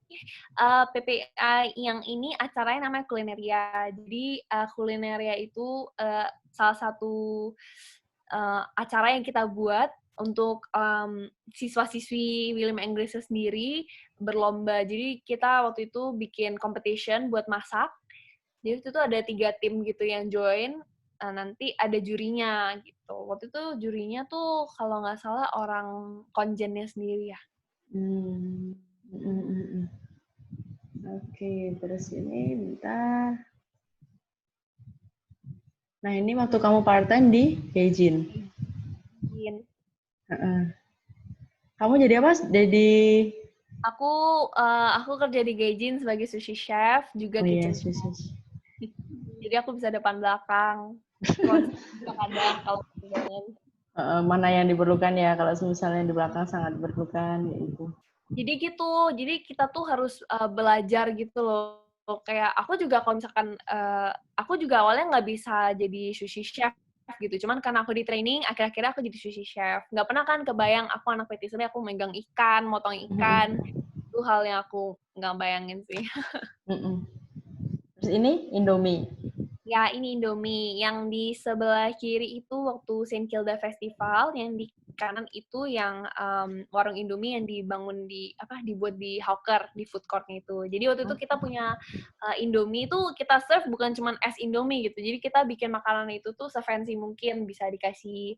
PPIA yang ini acaranya namanya Kulineria. Jadi Kulineria itu salah satu acara yang kita buat untuk siswa-siswi William English sendiri berlomba. Jadi kita waktu itu bikin competition buat masak. Jadi itu tuh ada 3 tim gitu yang join. Nanti ada jurinya gitu. Waktu itu jurinya tuh kalau nggak salah orang konjennya sendiri ya. Oke, terus ini bentar. Nah, ini waktu kamu part-time di Beijing. Kamu jadi apa? Aku kerja di Gaijin sebagai sushi chef, juga kitchen chef. Jadi aku bisa depan belakang. Kadang kalau mana yang diperlukan ya, kalau misalnya di belakang sangat diperlukan gitu. Jadi kita tuh harus belajar gitu loh. Kayak aku juga kalau misalkan aku juga awalnya nggak bisa jadi sushi chef gitu. Cuman karena aku di training, akhir-akhirnya aku jadi sushi chef. Nggak pernah kan kebayang aku anak patisserie, aku megang ikan, motong ikan. Itu hal yang aku nggak bayangin sih. Terus ini Indomie. Ya, ini Indomie. Yang di sebelah kiri itu waktu St. Kilda Festival, yang di kanan itu yang warung Indomie yang dibuat di hawker, di food court-nya itu. Jadi waktu itu kita punya Indomie itu kita serve bukan cuma es Indomie gitu. Jadi kita bikin makanan itu tuh se-fancy mungkin, bisa dikasih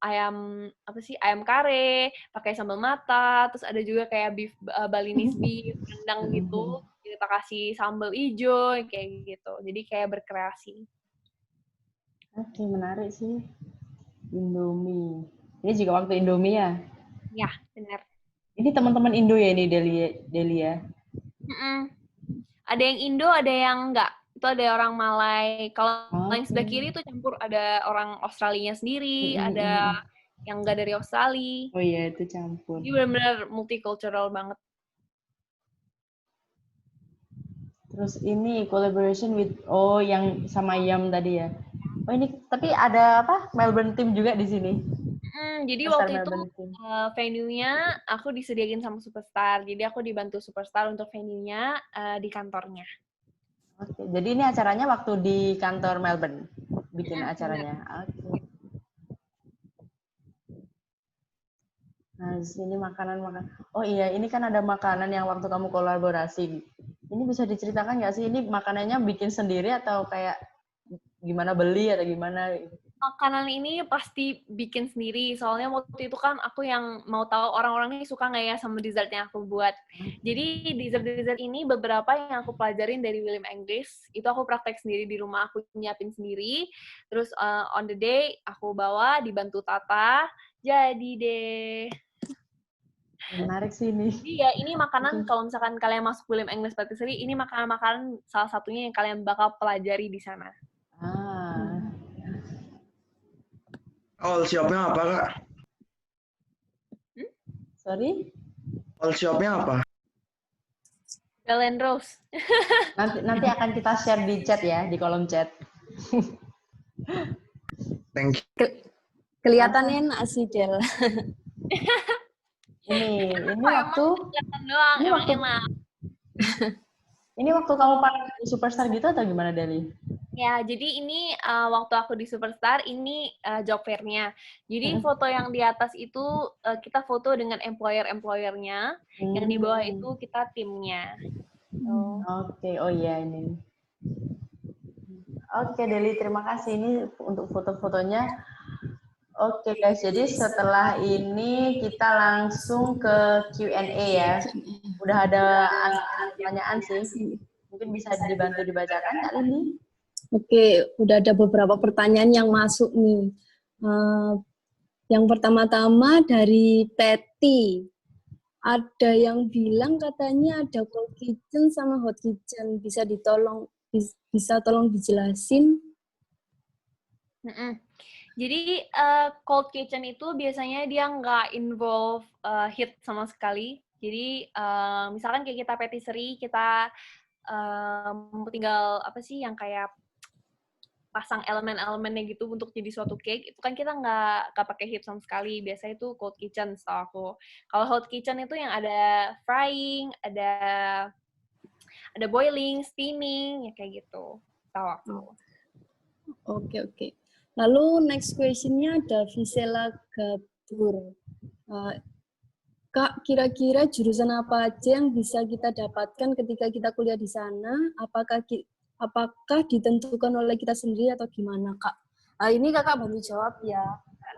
ayam kare, pakai sambal mata, terus ada juga kayak beef Balinese beef, rendang gitu. Kita kasih sambal hijau kayak gitu. Jadi kayak berkreasi. Oke, menarik sih. Indomie. Ini juga waktu Indomie ya? Ya, benar. Ini teman-teman Indo ya ini Delia. Ada yang Indo, ada yang enggak. Itu ada orang Malay. Kalau yang sebelah kiri itu campur, ada orang Australia sendiri, ada yang enggak dari Australia. Oh iya, itu campur. Ini benar-benar multicultural banget. Terus ini collaboration with yang sama Yam tadi ya. Oh ini tapi ada apa? Melbourne team juga di sini. Jadi waktu itu venue-nya aku disediain sama Superstar. Jadi aku dibantu Superstar untuk venue-nya di kantornya. Oke, jadi ini acaranya waktu di kantor Melbourne bikin acaranya. Oke. Nah, di sini makanan. Oh iya, ini kan ada makanan yang waktu kamu kolaborasi. Ini bisa diceritakan nggak sih? Ini makanannya bikin sendiri atau kayak gimana beli atau gimana? Makanan ini pasti bikin sendiri, soalnya waktu itu kan aku yang mau tahu orang-orang ini suka nggak ya sama dessert yang aku buat. Jadi dessert-dessert ini beberapa yang aku pelajarin dari William English, itu aku praktek sendiri di rumah, aku nyiapin sendiri. Terus on the day aku bawa, dibantu Tata, jadi deh. Menarik sih ini. Iya, ini makanan kalau misalkan kalian masuk William English Patisserie, ini makanan-makanan salah satunya yang kalian bakal pelajari di sana. All shopnya apa, Kak? Sorry? All shopnya apa? Belen Rose. Nanti akan kita share di chat ya, di kolom chat. Thank you. Kelihatannya enak sih, Del. Ini waktu kamu pakai Superstar gitu atau gimana, Deli? Ya, jadi ini waktu aku di Superstar, ini job fair-nya. Jadi foto yang di atas itu kita foto dengan employer-employernya, yang di bawah itu kita timnya. Oke, oh iya ini. Oke, Deli, terima kasih ini untuk foto-fotonya. Oke guys, jadi setelah ini kita langsung ke Q&A ya. Udah ada pertanyaan sih. Mungkin bisa dibantu dibacakan, Kak Lindi? Oke, udah ada beberapa pertanyaan yang masuk nih. Yang pertama-tama dari Teti. Ada yang bilang katanya ada cold kitchen sama hot kitchen. Bisa tolong dijelasin? Jadi cold kitchen itu biasanya dia nggak involve heat sama sekali. Jadi misalkan kayak kita patisserie, kita tinggal apa sih yang kayak pasang elemen-elemennya gitu untuk jadi suatu cake, itu kan kita nggak pakai heat sama sekali. Biasanya itu cold kitchen setahu aku. Kalau hot kitchen itu yang ada frying, ada boiling, steaming, ya kayak gitu. Tahu aku. Oke. Lalu next question-nya ada Visela Gabur. Kak, kira-kira jurusan apa aja yang bisa kita dapatkan ketika kita kuliah di sana? Apakah ditentukan oleh kita sendiri atau gimana, Kak? Ini Kakak baru jawab ya.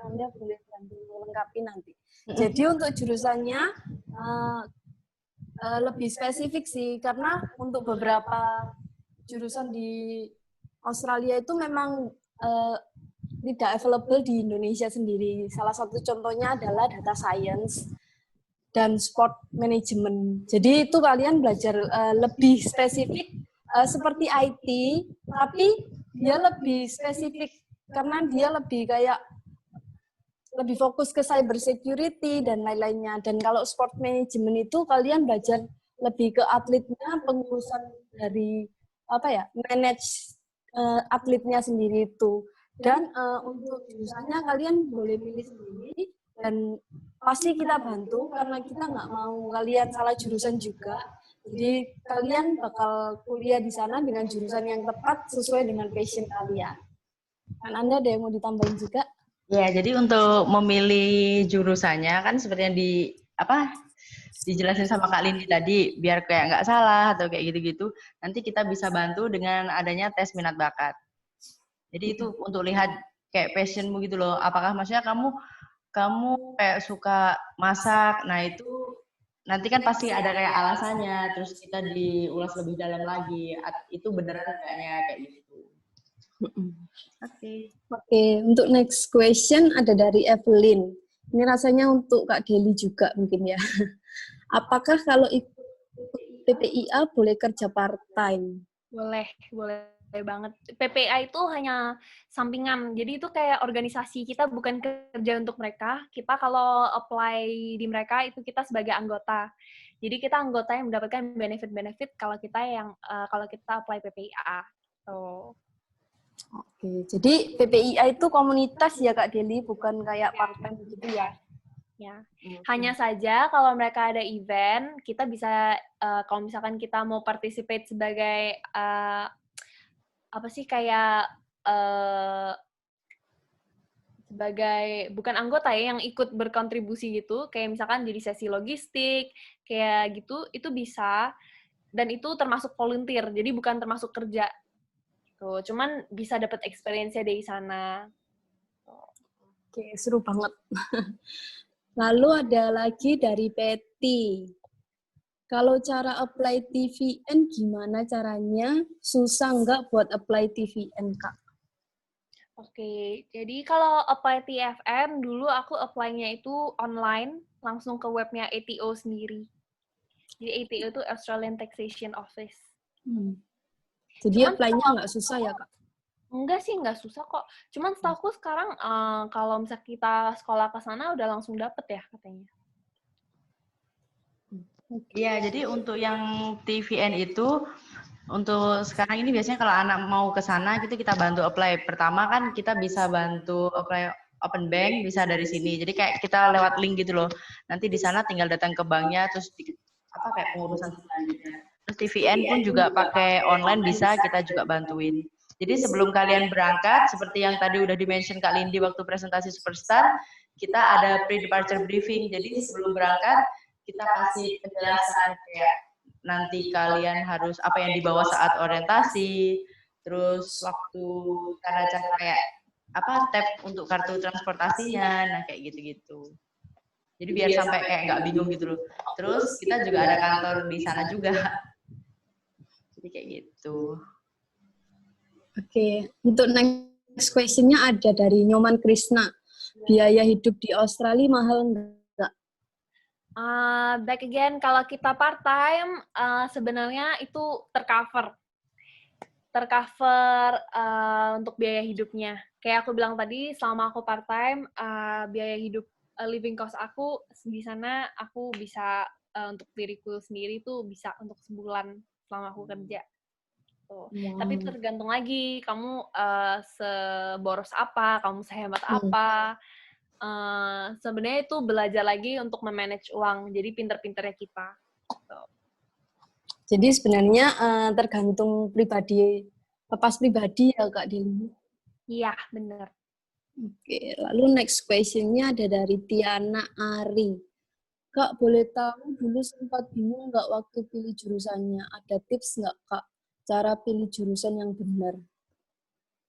Anda boleh bantu melengkapi nanti. Jadi untuk jurusannya lebih spesifik sih, karena untuk beberapa jurusan di Australia itu memang tidak available di Indonesia sendiri. Salah satu contohnya adalah data science dan sport management. Jadi itu kalian belajar lebih spesifik seperti IT, tapi dia lebih spesifik karena dia lebih fokus ke cyber security dan lain-lainnya. Dan kalau sport management itu kalian belajar lebih ke atletnya, pengurusan dari manage atletnya sendiri itu. Dan untuk jurusannya kalian boleh pilih sendiri dan pasti kita bantu karena kita nggak mau kalian salah jurusan juga. Jadi kalian bakal kuliah di sana dengan jurusan yang tepat sesuai dengan passion kalian. Kan Anda ada yang mau ditambahin juga? Ya, jadi untuk memilih jurusannya kan seperti yang dijelasin sama Kak Lindi tadi, biar kayak nggak salah atau kayak gitu-gitu, nanti kita bisa bantu dengan adanya tes minat bakat. Jadi itu untuk lihat kayak passionmu gitu loh. Apakah maksudnya kamu kayak suka masak, nah itu nanti kan pasti ada kayak alasannya, terus kita diulas lebih dalam lagi, itu beneran kayaknya kayak gitu. Oke, untuk next question ada dari Evelyn. Ini rasanya untuk Kak Deli juga mungkin ya. Apakah kalau ikut PPIA boleh kerja part-time? Boleh banget. PPIA itu hanya sampingan. Jadi itu kayak organisasi, kita bukan kerja untuk mereka. Kita kalau apply di mereka itu kita sebagai anggota. Jadi kita anggota yang mendapatkan benefit-benefit kalau kita apply PPIA. Oke, jadi PPIA itu komunitas ya Kak Deli, bukan kayak part-time gitu ya? Ya, hanya saja kalau mereka ada event, kita bisa kalau misalkan kita mau participate sebagai apa sih kayak sebagai bukan anggota ya yang ikut berkontribusi gitu, kayak misalkan jadi sesi logistik, kayak gitu, itu bisa dan itu termasuk volunteer, jadi bukan termasuk kerja. Tuh, cuman bisa dapat experience-nya dari sana. Oke, seru banget. Lalu ada lagi dari Peti. Kalau cara apply TVN gimana caranya? Susah nggak buat apply TVN, Kak? Oke, jadi kalau apply TFN, dulu aku apply-nya itu online, langsung ke webnya ATO sendiri. Jadi ATO itu Australian Taxation Office. Jadi Cuman apply-nya nggak susah ya, Kak? enggak sih, nggak susah kok. Cuman setahu sekarang kalau misalnya kita sekolah ke sana udah langsung dapet ya katanya. Iya, jadi untuk yang TVN itu, untuk sekarang ini biasanya kalau anak mau ke sana, gitu kita bantu apply. Pertama kan kita bisa bantu apply open bank, bisa dari sini. Jadi kayak kita lewat link gitu loh. Nanti di sana tinggal datang ke banknya, terus kayak pengurusan selanjutnya. Terus TVN pun juga pakai online bisa, kita juga bantuin. Jadi sebelum kalian berangkat, seperti yang tadi udah di-mention Kak Lindi waktu presentasi Superstar, kita ada pre-departure briefing. Jadi sebelum berangkat, kita kasih penjelasan kayak nanti kalian harus apa yang dibawa saat orientasi, terus waktu cara-cara kayak tap untuk kartu transportasinya, nah kayak gitu-gitu. Jadi biar sampai kayak nggak bingung gitu loh. Terus kita juga ada kantor di sana juga. Jadi kayak gitu. Oke, untuk next question-nya ada dari Nyoman Krisna. Biaya hidup di Australia mahal nggak? Back again, kalau kita part-time, sebenarnya itu tercover untuk biaya hidupnya. Kayak aku bilang tadi, selama aku part-time, biaya hidup living cost aku di sana aku bisa untuk diriku sendiri tuh bisa untuk sebulan selama aku kerja. Tuh. Wow. Tapi tergantung lagi kamu seboros apa, kamu sehemat apa. Sebenarnya itu belajar lagi untuk memanage uang. Jadi pinter-pinternya kita. Tuh. Jadi sebenarnya tergantung pribadi, lepas pribadi ya Kak Dini. Iya, benar. Oke, lalu next question-nya ada dari Tiana Ari. Kak, boleh tahu dulu sempat bingung nggak waktu pilih jurusannya? Ada tips nggak Kak, cara pilih jurusan yang benar?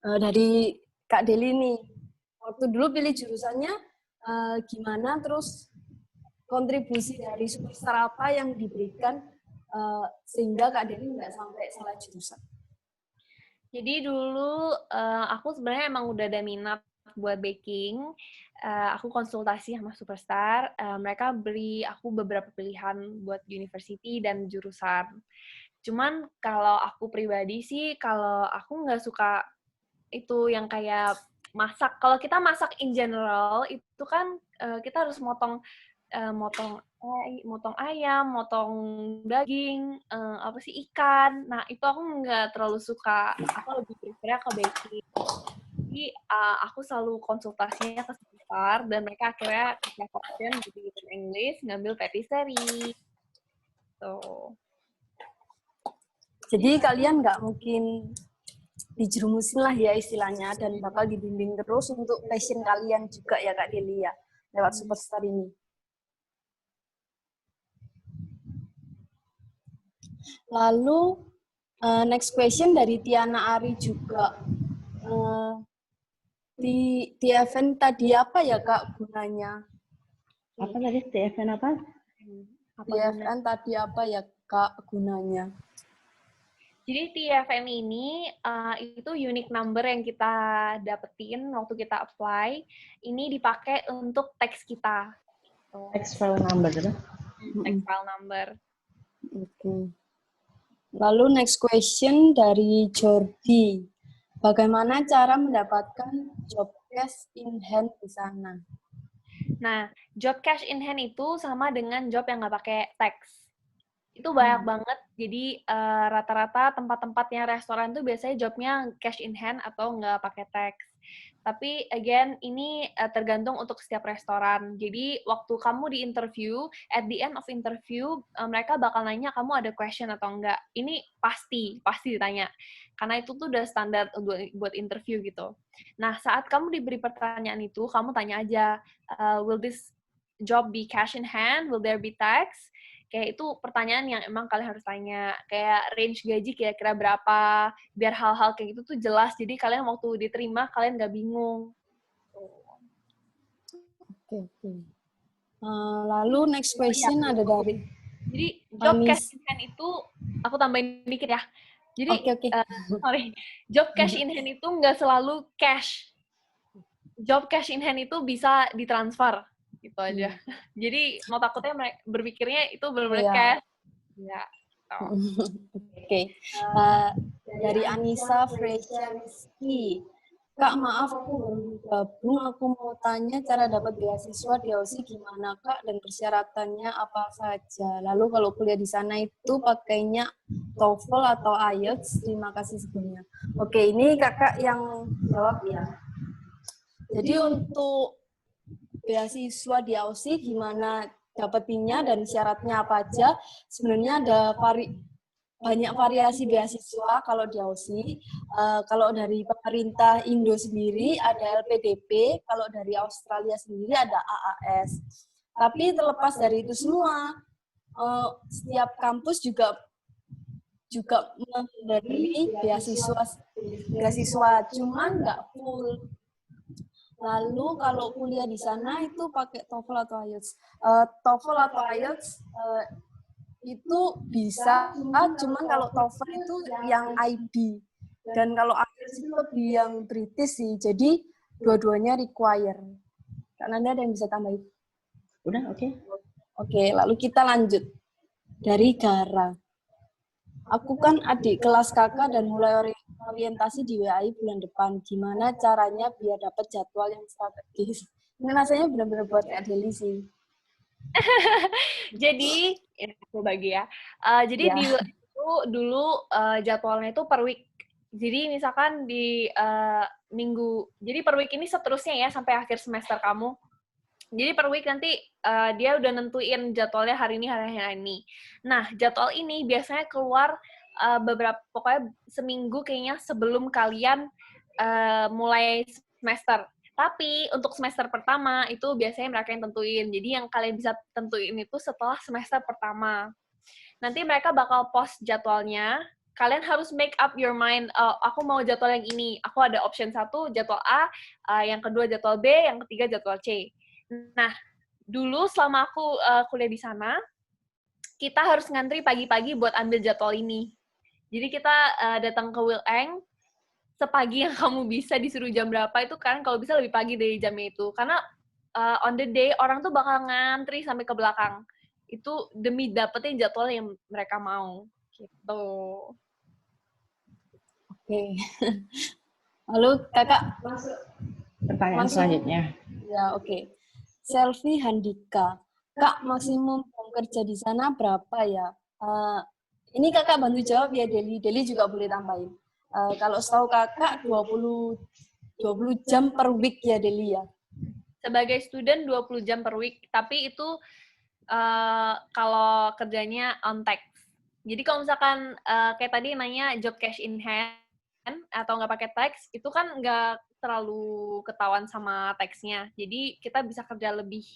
Dari Kak Deli nih, waktu dulu pilih jurusannya gimana, terus kontribusi dari Superstar apa yang diberikan sehingga Kak Deli nggak sampai salah jurusan? Jadi dulu aku sebenarnya emang udah ada minat buat baking. Aku konsultasi sama Superstar. Mereka beri aku beberapa pilihan buat university dan jurusan. Cuman kalau aku pribadi sih, kalau aku nggak suka itu yang kayak masak. Kalau kita masak in general, itu kan kita harus motong ayam, motong daging, ikan. Nah, itu aku nggak terlalu suka. Aku lebih prefer ke baking. Jadi, aku selalu konsultasinya ke Superstar, dan mereka akhirnya kasih option gitu English, ngambil patisserie. Tuh. Jadi kalian nggak mungkin dijerumusin lah ya istilahnya, dan bakal dibimbing terus untuk passion kalian juga ya Kak Delia, lewat Superstar ini. Lalu next question dari Tiana Ari juga. Di TFN tadi apa ya Kak gunanya? Apa tadi TFN apa? TFN tadi apa ya Kak gunanya? Jadi TFN ini itu unique number yang kita dapetin waktu kita apply. Ini dipakai untuk teks kita. Tax file number, kan? Tax file number. Okay. Lalu next question dari Jordi. Bagaimana cara mendapatkan job cash in hand di sana? Nah, job cash in hand itu sama dengan job yang nggak pakai tax. Itu banyak banget. Jadi rata-rata tempat-tempatnya restoran tuh biasanya jobnya cash in hand atau nggak pakai tax. Tapi again, ini tergantung untuk setiap restoran. Jadi waktu kamu di interview, at the end of interview, mereka bakal nanya kamu ada question atau enggak. Ini pasti ditanya. Karena itu tuh udah standar buat interview gitu. Nah, saat kamu diberi pertanyaan itu, kamu tanya aja, will this job be cash in hand? Will there be tax? Kayak itu pertanyaan yang emang kalian harus tanya. Kayak range gaji kira-kira berapa, biar hal-hal kayak gitu tuh jelas. Jadi kalian waktu diterima, kalian nggak bingung. Oke. Lalu next question ada dari Jadi job Anis. cash in hand itu, aku tambahin dikit ya. Jadi, job cash in hand itu nggak selalu cash. Job cash in hand itu bisa ditransfer. Gitu aja. Jadi mau takutnya mereka berpikirnya itu benar-benar cash. Ya. Oke. Dari Anissa Freshanski. Kak, maaf aku baru gabung. Aku mau tanya cara dapat beasiswa di Aussie gimana, Kak, dan persyaratannya apa saja. Lalu kalau kuliah di sana itu pakainya TOEFL atau IELTS? Terima kasih sebelumnya. Oke, ini Kakak yang jawab ya. Jadi untuk beasiswa di Aussie gimana dapetinnya dan syaratnya apa aja? Sebenarnya ada banyak variasi beasiswa kalau di Aussie. Kalau dari pemerintah Indo sendiri ada LPDP, kalau dari Australia sendiri ada AAS. Tapi terlepas dari itu semua, setiap kampus juga memberi beasiswa, cuman nggak full. Lalu kalau kuliah di sana itu pakai TOEFL atau IELTS. TOEFL atau IELTS itu bisa, cuman kalau TOEFL itu yang IB. Dan kalau IELTS itu lebih yang British sih. Jadi dua-duanya require. Karena ada yang bisa tambahin. Udah, oke. Oke, lalu kita lanjut. Dari Gara. Aku kan adik kelas kakak dan mulai orientasi di WAI bulan depan. Gimana caranya biar dapat jadwal yang strategis? Ini rasanya benar-benar buat Kak Deli sih. Jadi, ini aku bagi ya. Jadi di itu dulu jadwalnya itu per week. Jadi misalkan di minggu, jadi per week ini seterusnya ya sampai akhir semester kamu. Jadi per week nanti dia udah nentuin jadwalnya hari ini. Nah, jadwal ini biasanya keluar pokoknya seminggu kayaknya sebelum kalian mulai semester. Tapi untuk semester pertama itu biasanya mereka yang tentuin. Jadi yang kalian bisa tentuin itu setelah semester pertama. Nanti mereka bakal post jadwalnya. Kalian harus make up your mind, aku mau jadwal yang ini. Aku ada option 1, jadwal A, yang kedua jadwal B, yang ketiga jadwal C. Nah, dulu selama aku kuliah di sana, kita harus ngantri pagi-pagi buat ambil jadwal ini. Jadi kita datang ke Wileng, sepagi yang kamu bisa disuruh jam berapa itu kan kalau bisa lebih pagi dari jamnya itu. Karena on the day orang tuh bakal ngantri sampai ke belakang. Itu demi dapetin jadwal yang mereka mau. Gitu. Oke. Lalu kakak masuk pertanyaan selanjutnya. Ya, oke. Selfie Handika. Kak, maksimum kerja di sana berapa ya? Ini kakak bantu jawab ya, Deli. Deli juga boleh tambahin. Kalau setahu kakak 20 jam per week ya, Deli ya? Sebagai student 20 jam per week, tapi itu kalau kerjanya on tax. Jadi kalau misalkan kayak tadi nanya job cash in hand atau nggak pakai tax, itu kan nggak terlalu ketahuan sama taxnya. Jadi kita bisa kerja lebih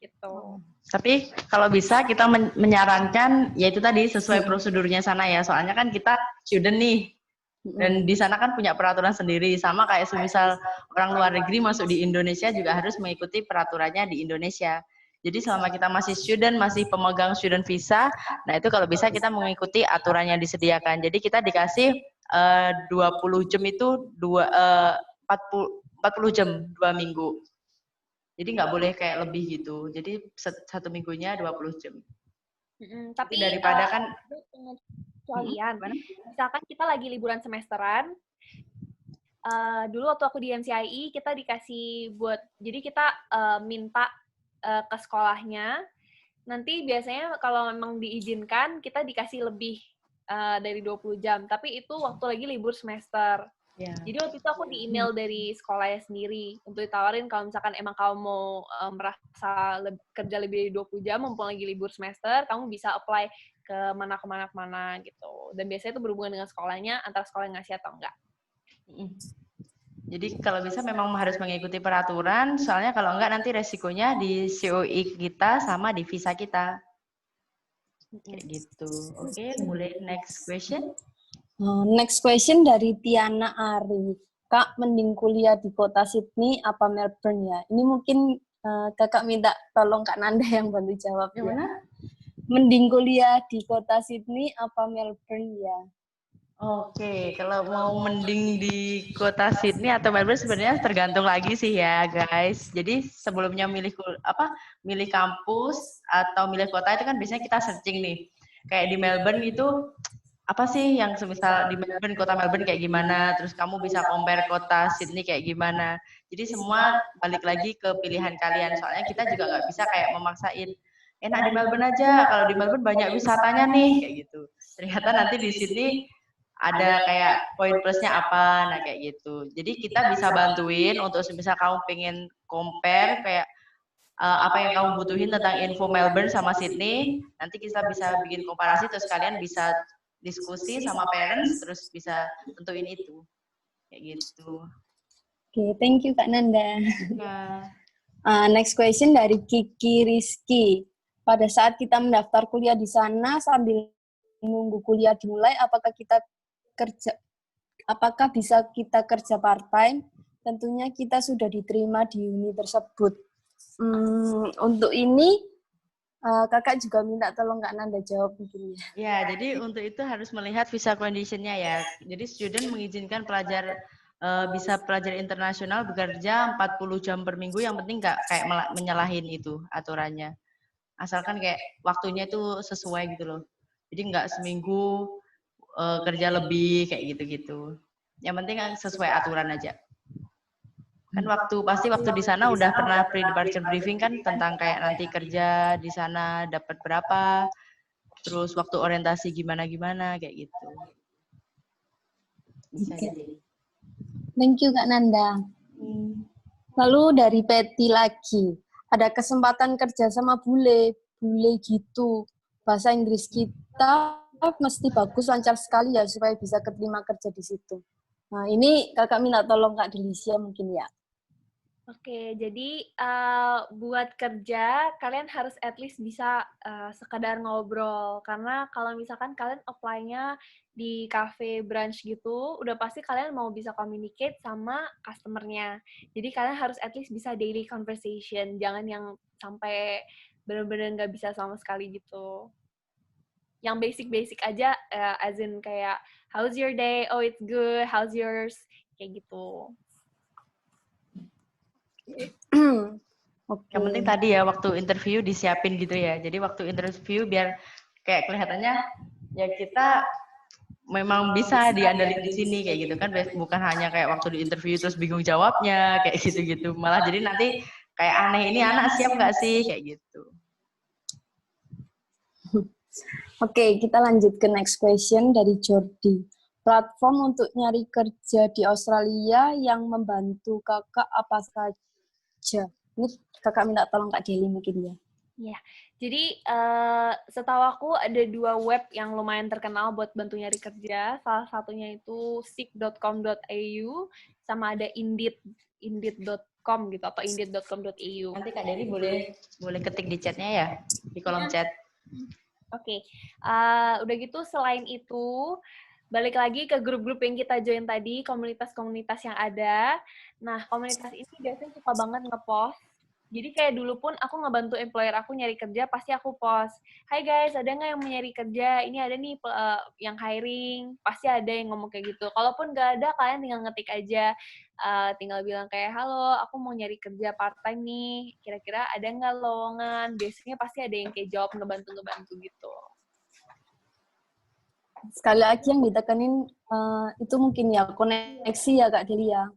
gitu. Tapi kalau bisa kita menyarankan yaitu tadi sesuai prosedurnya sana ya. Soalnya kan kita student nih. Dan di sana kan punya peraturan sendiri, sama kayak semisal orang luar negeri masuk di Indonesia juga harus mengikuti peraturannya di Indonesia. Jadi selama kita masih student, masih pemegang student visa, nah itu kalau bisa kita mengikuti aturan yang disediakan. Jadi kita dikasih 20 jam itu 40 jam 2 minggu. Jadi nggak boleh kayak lebih gitu. Jadi satu minggunya 20 jam. Tapi daripada kan kalian, misalkan kita lagi liburan semesteran, dulu waktu aku di MCIE kita dikasih jadi kita minta ke sekolahnya, nanti biasanya kalau memang diizinkan kita dikasih lebih dari 20 jam, tapi itu waktu lagi libur semester. Ya. Jadi waktu itu aku di email dari sekolahnya sendiri untuk ditawarin kalau misalkan emang kamu mau merasa kerja lebih dari 20 jam mumpung lagi libur semester, kamu bisa apply ke mana gitu. Dan biasanya itu berhubungan dengan sekolahnya, antara sekolah yang ngasih atau enggak. Jadi kalau bisa memang harus mengikuti peraturan, soalnya kalau enggak nanti resikonya di COI kita sama di visa kita. Kayak gitu. Oke, mulai next question. Next question dari Tiana Ari. Kak, mending kuliah di kota Sydney apa Melbourne ya? Ini mungkin kakak minta tolong Kak Nanda yang bantu jawab. Gimana? Mending kuliah di kota Sydney apa Melbourne ya? Oke, kalau mau mending di kota Sydney atau Melbourne sebenarnya tergantung lagi sih ya, guys. Jadi sebelumnya milih kampus atau milih kota itu kan biasanya kita searching nih. Kayak di Melbourne itu apa sih yang semisal di Melbourne, kota Melbourne kayak gimana, terus kamu bisa compare kota Sydney kayak gimana. Jadi semua balik lagi ke pilihan kalian. Soalnya kita juga nggak bisa kayak memaksain enak di Melbourne aja. Kalau di Melbourne banyak wisatanya nih kayak gitu. Ternyata nanti di Sydney ada kayak poin plusnya apa, nah kayak gitu. Jadi kita bisa bantuin untuk misal kamu pengen compare kayak apa yang kamu butuhin tentang info Melbourne sama Sydney, nanti kita bisa bikin komparasi terus kalian bisa diskusi sama parents terus bisa tentuin itu. Kayak gitu. Oke, thank you Kak Nanda. Ya. Next question dari Kiki Rizky. Pada saat kita mendaftar kuliah di sana sambil menunggu kuliah dimulai, apakah bisa kita kerja part-time? Tentunya kita sudah diterima di uni tersebut. Untuk ini, kakak juga minta tolong Kak Nanda jawab mungkin ya. Ya, jadi untuk itu harus melihat visa condition-nya ya. Jadi student mengizinkan bisa pelajar internasional bekerja 40 jam per minggu, yang penting nggak kayak menyalahin itu aturannya. Asalkan kayak waktunya itu sesuai gitu loh. Jadi nggak seminggu kerja lebih kayak gitu-gitu. Yang penting sesuai aturan aja. Kan waktu di sana udah pernah pre-departure briefing kan tentang kayak nanti kerja di sana dapat berapa, terus waktu orientasi gimana kayak gitu. Bisa jadi. Thank you Kak Nanda. Lalu dari Betty lagi, ada kesempatan kerja sama bule gitu. Bahasa Inggris kita mesti bagus, lancar sekali ya supaya bisa keterima kerja di situ. Nah ini kakak minta tolong Kak Delisia mungkin ya. Oke, jadi buat kerja kalian harus at least bisa sekadar ngobrol, karena kalau misalkan kalian apply-nya di cafe brunch gitu, udah pasti kalian mau bisa communicate sama customer-nya. Jadi kalian harus at least bisa daily conversation, jangan yang sampai benar-benar nggak bisa sama sekali gitu. Yang basic-basic aja, as in kayak how's your day, oh it's good, how's yours, kayak gitu. Okay. Yang penting tadi ya waktu interview disiapin gitu ya. Jadi waktu interview biar kayak kelihatannya ya kita memang bisa diandalin di sini kayak gitu kan, bukan hanya kayak waktu di interview terus bingung jawabnya kayak gitu-gitu. Malah jadi nanti kayak aneh, ini anak siap nggak sih kayak gitu. Oke, kita lanjut ke next question dari Jordi. Platform untuk nyari kerja di Australia yang membantu kakak apa saja? Ini kakak minta tolong Kak Deli mungkin ya. Ya, jadi setahu aku ada 2 web yang lumayan terkenal buat bantu nyari kerja. Salah satunya itu seek.com.au sama ada indeed.com gitu atau indeed.com.au. Nanti Kak Deli boleh ketik di chatnya ya, di kolom chat. Oke, udah gitu selain itu, balik lagi ke grup-grup yang kita join tadi, komunitas-komunitas yang ada. Nah, komunitas ini biasanya suka banget nge-post. Jadi kayak dulu pun aku ngebantu employer aku nyari kerja, pasti aku post. Hai guys, ada nggak yang mau nyari kerja? Ini ada nih yang hiring. Pasti ada yang ngomong kayak gitu. Kalaupun nggak ada, kalian tinggal ngetik aja. Tinggal bilang kayak, halo, aku mau nyari kerja part-time nih. Kira-kira ada nggak lowongan? Biasanya pasti ada yang kayak jawab ngebantu-ngebantu gitu. Sekali lagi yang ditekanin itu mungkin ya koneksi ya Kak Delia.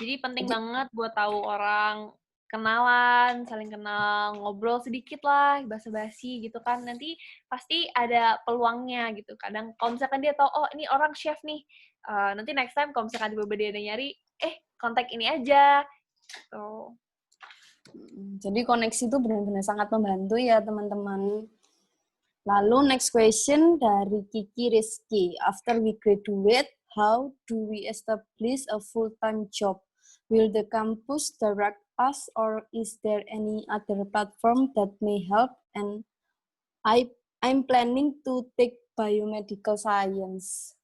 Jadi penting banget buat tahu orang kenalan, saling kenal, ngobrol sedikit lah, basa-basi gitu kan. Nanti pasti ada peluangnya gitu. Kadang kalau misalkan dia tahu, oh ini orang chef nih, nanti next time kalau misalkan tiba-tiba dia ada nyari, kontak ini aja. Gitu. Jadi koneksi itu benar-benar sangat membantu ya teman-teman. Lalu next question dari Kiki Rizky. After we graduate, how do we establish a full-time job? Will the campus direct us or is there any other platform that may help? And I'm planning to take biomedical science.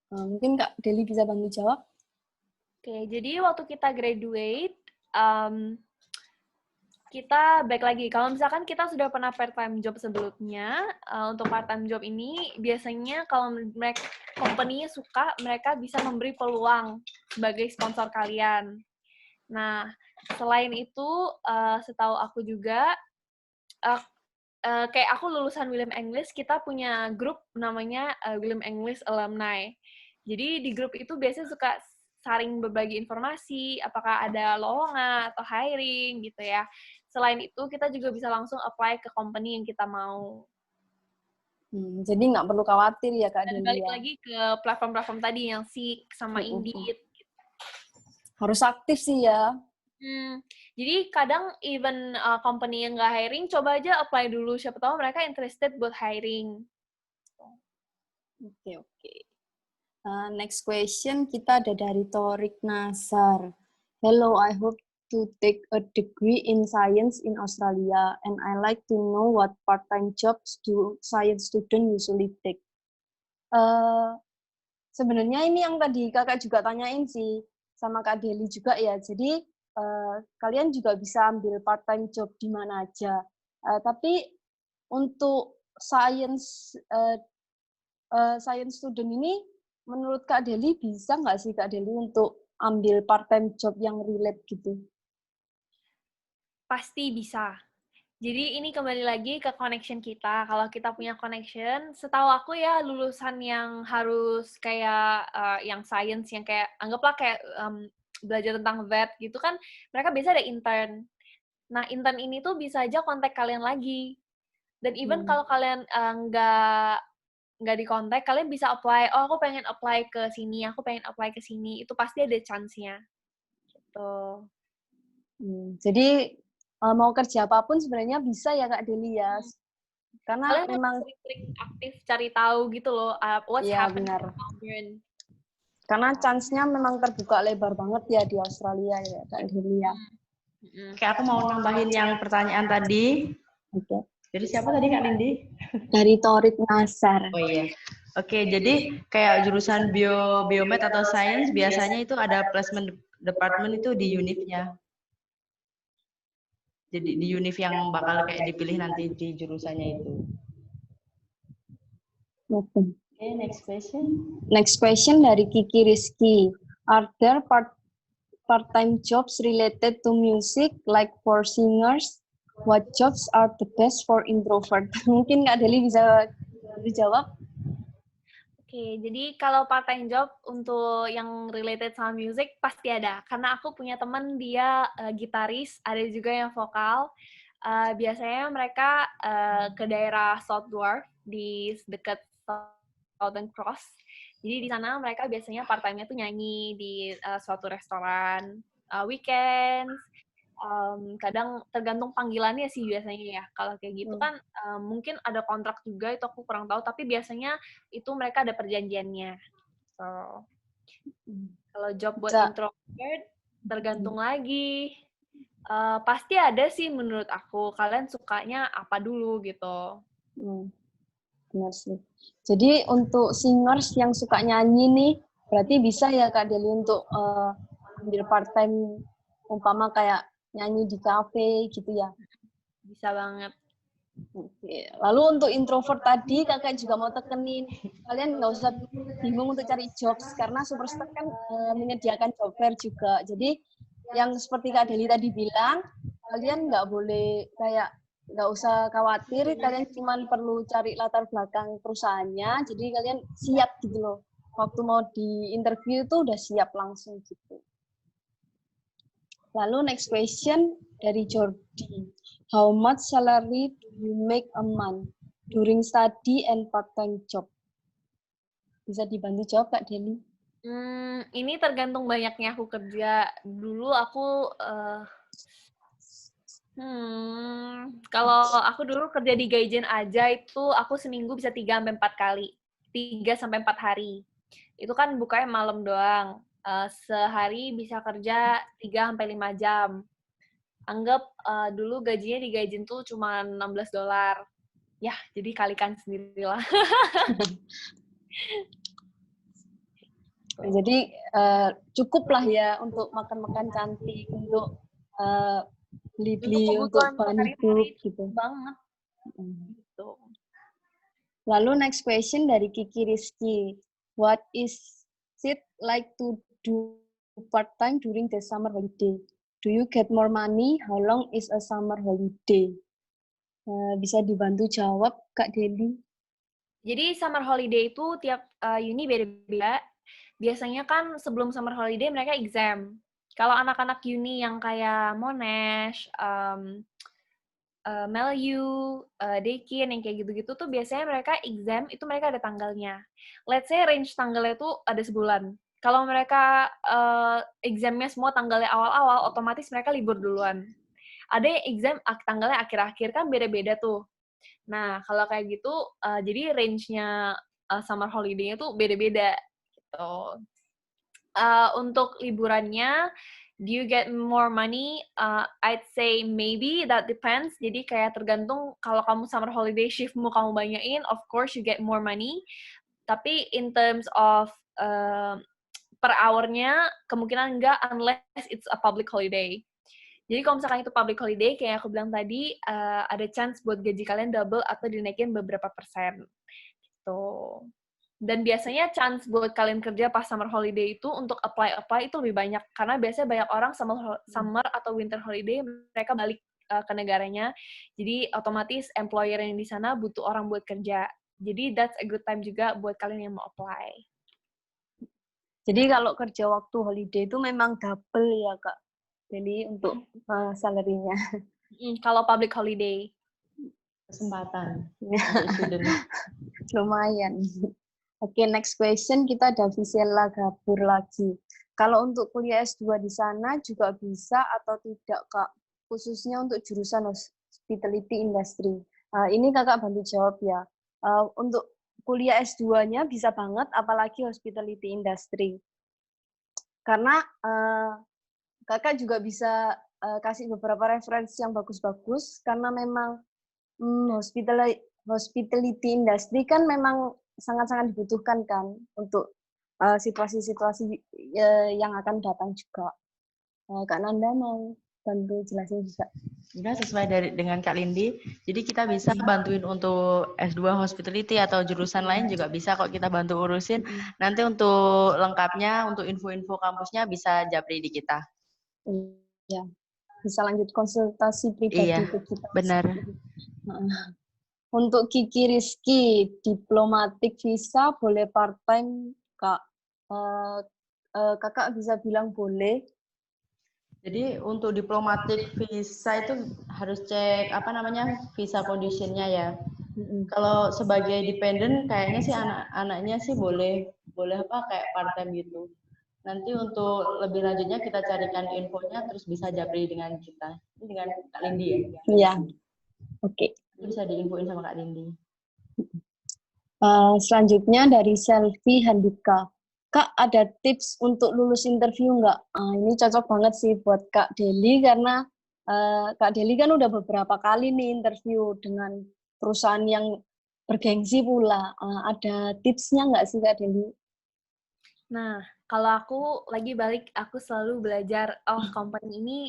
Mungkin Kak Deli bisa bantu jawab? Oke, jadi waktu kita graduate, kita baik lagi. Kalau misalkan kita sudah pernah part-time job sebelumnya, untuk part-time job ini biasanya kalau mereka company-nya suka, mereka bisa memberi peluang sebagai sponsor kalian. Nah, selain itu, setahu aku juga, kayak aku lulusan William English, kita punya grup namanya William English Alumni. Jadi di grup itu biasanya suka saling berbagi informasi, apakah ada lowongan atau hiring gitu ya. Selain itu, kita juga bisa langsung apply ke company yang kita mau. Jadi nggak perlu khawatir ya Kak Dan Delia. balik lagi ke platform-platform tadi yang Seek sama Indeed. Harus aktif sih ya. Jadi kadang even company yang nggak hiring, coba aja apply dulu. Siapa tahu mereka interested buat hiring. Oke. Next question kita ada dari Torik Nasar. Hello, I hope to take a degree in science in Australia and I like to know what part-time jobs do science student usually take. Sebenarnya ini yang tadi kakak juga tanyain sih sama Kak Deli juga ya. Jadi kalian juga bisa ambil part-time job di mana aja. Tapi untuk science student ini, menurut Kak Deli bisa nggak sih Kak Deli untuk ambil part-time job yang relate gitu? Pasti bisa. Jadi ini kembali lagi ke connection kita. Kalau kita punya connection, setahu aku ya lulusan yang harus kayak yang science, yang kayak anggaplah kayak belajar tentang vet gitu kan, mereka biasa ada intern. Nah, intern ini tuh bisa aja kontak kalian lagi. Dan even kalau kalian nggak di kontak, kalian bisa apply, oh aku pengen apply ke sini, aku pengen apply ke sini. Itu pasti ada chance-nya. Gitu. Jadi mau kerja apapun sebenarnya bisa ya Kak Deli ya. Karena kalian memang sering aktif cari tahu gitu loh, what's happening benar. in. Karena chance-nya memang terbuka lebar banget ya di Australia ya Kak Deli ya. Kayak aku mau nambahin yang pertanyaan tadi. Oke. Jadi siapa tadi Kak Lindi? Dari Torik Nasar. Oh iya. Oke, jadi kayak jurusan biomed atau sains biasanya itu ada placement department itu di univnya. Jadi di univ yang bakal kayak dipilih nanti di jurusannya itu. Oke. Okay, next question. Next question dari Kiki Rizky. Are there part-time jobs related to music like for singers? What jobs are the best for introvert? Mungkin Kak Deli bisa dijawab. Oke, jadi kalau part-time job untuk yang related sama music pasti ada. Karena aku punya teman dia gitaris, ada juga yang vokal. Biasanya mereka ke daerah South Dwarf di dekat Southern Cross. Jadi di sana mereka biasanya part-time-nya tuh nyanyi di suatu restoran, weekends. Kadang tergantung panggilannya sih biasanya ya. Kalau kayak gitu kan mungkin ada kontrak juga, itu aku kurang tahu, tapi biasanya itu mereka ada perjanjiannya. So, kalau job buat introvert tergantung lagi. Pasti ada sih menurut aku. Kalian sukanya apa dulu gitu. Benar sih. Jadi untuk singers yang suka nyanyi nih, berarti bisa ya Kak Deli untuk ambil part-time umpama kayak nyanyi di kafe gitu ya? Bisa banget. Oke. Lalu untuk introvert tadi, kakak juga mau tekenin, kalian nggak usah bingung untuk cari jobs, karena Superstar kan menyediakan job fair juga. Jadi yang seperti Kak Deli tadi bilang, kalian nggak boleh kayak, nggak usah khawatir, kalian cuma perlu cari latar belakang perusahaannya, jadi kalian siap gitu loh. Waktu mau di interview itu udah siap langsung gitu. Lalu next question dari Jordi. How much salary do you make a month during study and part-time job? Bisa dibantu jawab Kak Deli? Ini tergantung banyaknya aku kerja. Dulu aku kalau aku dulu kerja di Gaijen aja itu aku seminggu bisa 3-4 kali. 3-4 hari. Itu kan bukanya malam doang. Sehari bisa kerja 3-5 jam. Anggap dulu gajinya di Gaijen tuh cuma $16. Ya, jadi kalikan sendirilah. Jadi cukup lah ya untuk makan-makan cantik, untuk beli-beli untuk bahan hidup gitu. Banget. Gitu. Lalu next question dari Kiki Rizky. What is it like to do part-time during the summer holiday? Do you get more money? How long is a summer holiday? Bisa dibantu jawab Kak Deli? Jadi summer holiday itu tiap uni beda-beda. Biasanya kan sebelum summer holiday mereka exam. Kalau anak-anak uni yang kayak Monash, Melu, Deakin, yang kayak gitu-gitu tuh biasanya mereka exam, itu mereka ada tanggalnya. Let's say range tanggalnya tuh ada sebulan. Kalau mereka examnya semua tanggalnya awal-awal, otomatis mereka libur duluan. Ada yang exam tanggalnya akhir-akhir, kan beda-beda tuh. Nah, kalau kayak gitu, jadi range-nya summer holiday-nya tuh beda-beda. Gitu. Untuk liburannya, do you get more money? I'd say maybe, that depends. Jadi kayak tergantung kalau kamu summer holiday shiftmu kamu banyain, of course you get more money. Tapi in terms of per hour-nya, kemungkinan enggak unless it's a public holiday. Jadi kalau misalkan itu public holiday, kayak aku bilang tadi, ada chance buat gaji kalian double atau dinaikin beberapa persen. Gitu. Dan biasanya chance buat kalian kerja pas summer holiday itu untuk apply itu lebih banyak. Karena biasanya banyak orang summer atau winter holiday, mereka balik ke negaranya. Jadi otomatis employer yang di sana butuh orang buat kerja. Jadi that's a good time juga buat kalian yang mau apply. Jadi kalau kerja waktu holiday itu memang double ya Kak? Jadi untuk salary-nya. Kalau public holiday. Kesempatan. Lumayan. Oke, next question kita ada Visela Gabur lagi. Kalau untuk kuliah S2 di sana juga bisa atau tidak Kak? Khususnya untuk jurusan hospitality industry. Ini Kakak bantu jawab ya. Untuk kuliah S2-nya bisa banget, apalagi hospitality industry. Karena Kakak juga bisa kasih beberapa referensi yang bagus-bagus, karena memang hospitality industry kan memang sangat-sangat dibutuhkan kan untuk situasi-situasi yang akan datang juga. Kak Nanda mau bantu jelasin juga. Udah sesuai dengan Kak Lindi. Jadi kita bisa bantuin untuk S2 hospitality atau jurusan lain juga bisa kok kita bantu urusin. Nanti untuk lengkapnya, untuk info-info kampusnya bisa japri di kita. Iya. Bisa lanjut konsultasi pribadi iya, ke kita. Benar. Untuk Kiki Rizky, diplomatik visa boleh part-time, Kak? Kakak bisa bilang boleh. Jadi untuk diplomatik visa itu harus cek visa condition-nya ya. Kalau sebagai dependent kayaknya sih anak-anaknya sih boleh kayak part-time gitu. Nanti untuk lebih lanjutnya kita carikan infonya terus bisa japri dengan kita. Ini dengan Kak Lindi ya? Iya. Oke. Bisa diinfoin sama Kak Lindi. Selanjutnya dari Selfie Handika. Kak, ada tips untuk lulus interview nggak? Ini cocok banget sih buat Kak Deli, karena Kak Deli kan udah beberapa kali nih interview dengan perusahaan yang bergengsi pula. Ada tipsnya nggak sih Kak Deli? Nah, kalau aku lagi balik, aku selalu belajar, company ini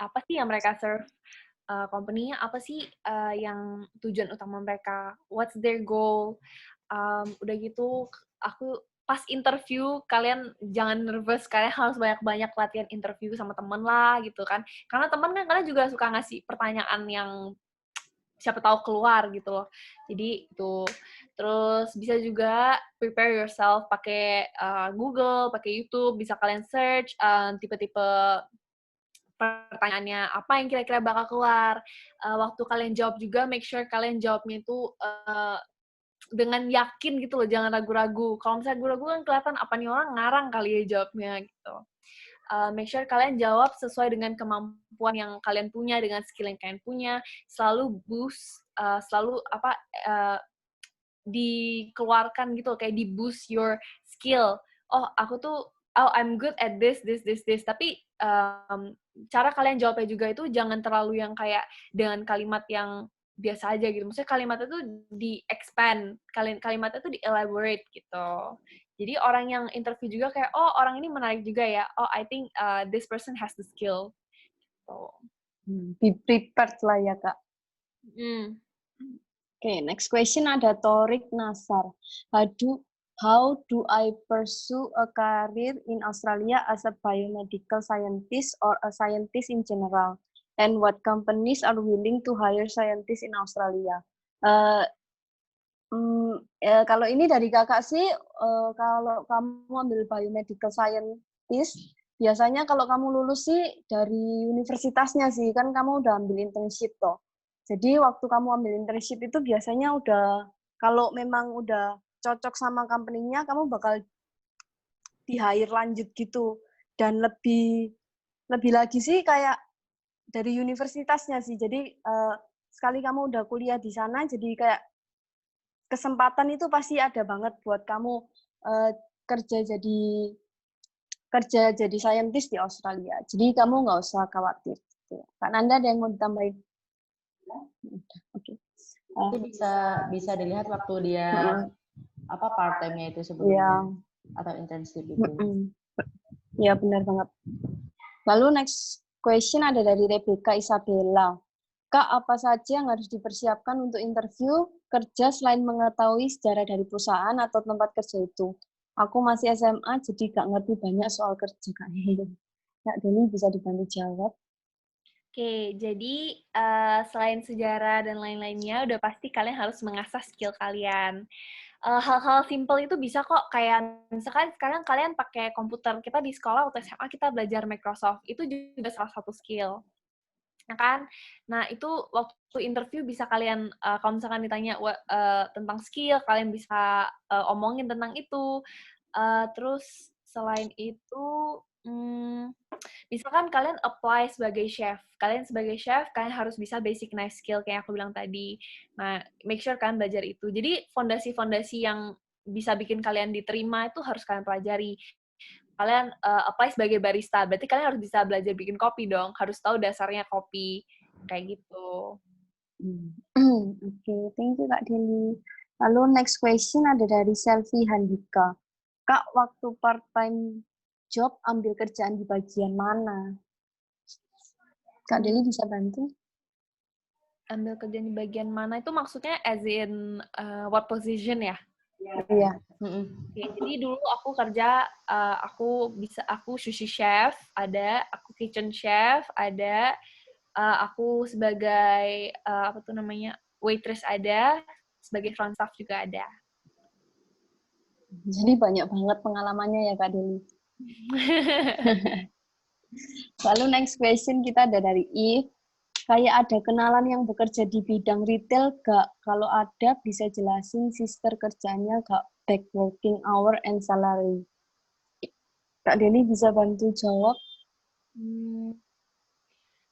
apa sih yang mereka serve? Company-nya apa sih yang tujuan utama mereka? What's their goal? Udah gitu, aku pas interview, kalian jangan nervous, kalian harus banyak-banyak latihan interview sama temen lah, gitu kan. Karena temen kan kalian juga suka ngasih pertanyaan yang siapa tahu keluar gitu loh. Jadi itu. Terus bisa juga prepare yourself pakai Google, pakai YouTube, bisa kalian search tipe-tipe pertanyaannya apa yang kira-kira bakal keluar. Waktu kalian jawab juga, make sure kalian jawabnya itu dengan yakin gitu loh, jangan ragu-ragu. Kalau misalnya ragu-ragu kan kelihatan apa nih orang ngarang kali ya jawabnya gitu. Make sure kalian jawab sesuai dengan kemampuan yang kalian punya, dengan skill yang kalian punya. Selalu boost, selalu dikeluarkan gitu, kayak di boost your skill. I'm good at this. Tapi cara kalian jawabnya juga itu jangan terlalu yang kayak dengan kalimat yang biasa aja gitu. Maksudnya kalimatnya tuh di-expand, kalimatnya tuh di-elaborate gitu. Jadi orang yang interview juga kayak, oh orang ini menarik juga ya. Oh, I think this person has the skill. So. Be prepared lah ya, Kak. Okay, next question ada Torik Nasar. How do I pursue a career in Australia as a biomedical scientist or a scientist in general? And what companies are willing to hire scientists in Australia? Kalau ini dari kakak sih, kalau kamu ambil biomedical scientist, biasanya kalau kamu lulus sih dari universitasnya sih, kan kamu udah ambil internship toh. Jadi waktu kamu ambil internship itu biasanya udah, kalau memang udah cocok sama company-nya, kamu bakal di-hire lanjut gitu. Dan lebih lagi sih kayak dari universitasnya sih. Jadi sekali kamu udah kuliah di sana, jadi kayak kesempatan itu pasti ada banget buat kamu kerja jadi scientist di Australia. Jadi kamu nggak usah khawatir. Kak Nanda ada yang mau ditambahin? Oke. Itu bisa dilihat waktu dia part time-nya itu sebelumnya atau internship itu. Ya benar banget. Lalu next question ada dari Rebecca Isabella. Kak, apa saja yang harus dipersiapkan untuk interview kerja selain mengetahui sejarah dari perusahaan atau tempat kerja itu? Aku masih SMA, jadi gak ngerti banyak soal kerja, Kak. Kak Deni bisa dibantu jawab? Oke, jadi selain sejarah dan lain-lainnya, udah pasti kalian harus mengasah skill kalian. Hal-hal simple itu bisa kok, kayak misalkan sekarang kalian pakai komputer. Kita di sekolah waktu SMA kita belajar Microsoft, itu juga salah satu skill. Ya kan? Nah, itu waktu interview bisa kalian, kalau misalkan ditanya tentang skill, kalian bisa omongin tentang itu. Terus selain itu, misalkan kalian apply sebagai chef. Kalian sebagai chef, kalian harus bisa basic knife skill kayak aku bilang tadi. Nah, make sure kalian belajar itu. Jadi, fondasi-fondasi yang bisa bikin kalian diterima itu harus kalian pelajari. Kalian apply sebagai barista, berarti kalian harus bisa belajar bikin kopi dong. Harus tahu dasarnya kopi. Kayak gitu. Oke, thank you Kak Deli. Lalu next question ada dari Selvi Handika. Kak, waktu part-time job ambil kerjaan di bagian mana? Kak Deli bisa bantu? Ambil kerjaan di bagian mana itu maksudnya as in what position ya? Iya. Oke, jadi dulu aku kerja, aku sushi chef, ada, aku kitchen chef, ada, aku sebagai waitress ada, sebagai front staff juga ada. Jadi banyak banget pengalamannya ya Kak Deli. Lalu next question kita ada dari Eve. Kayak ada kenalan yang bekerja di bidang retail gak? Kalau ada bisa jelasin sister kerjanya gak, back working hour and salary. Kak Deli bisa bantu jawab?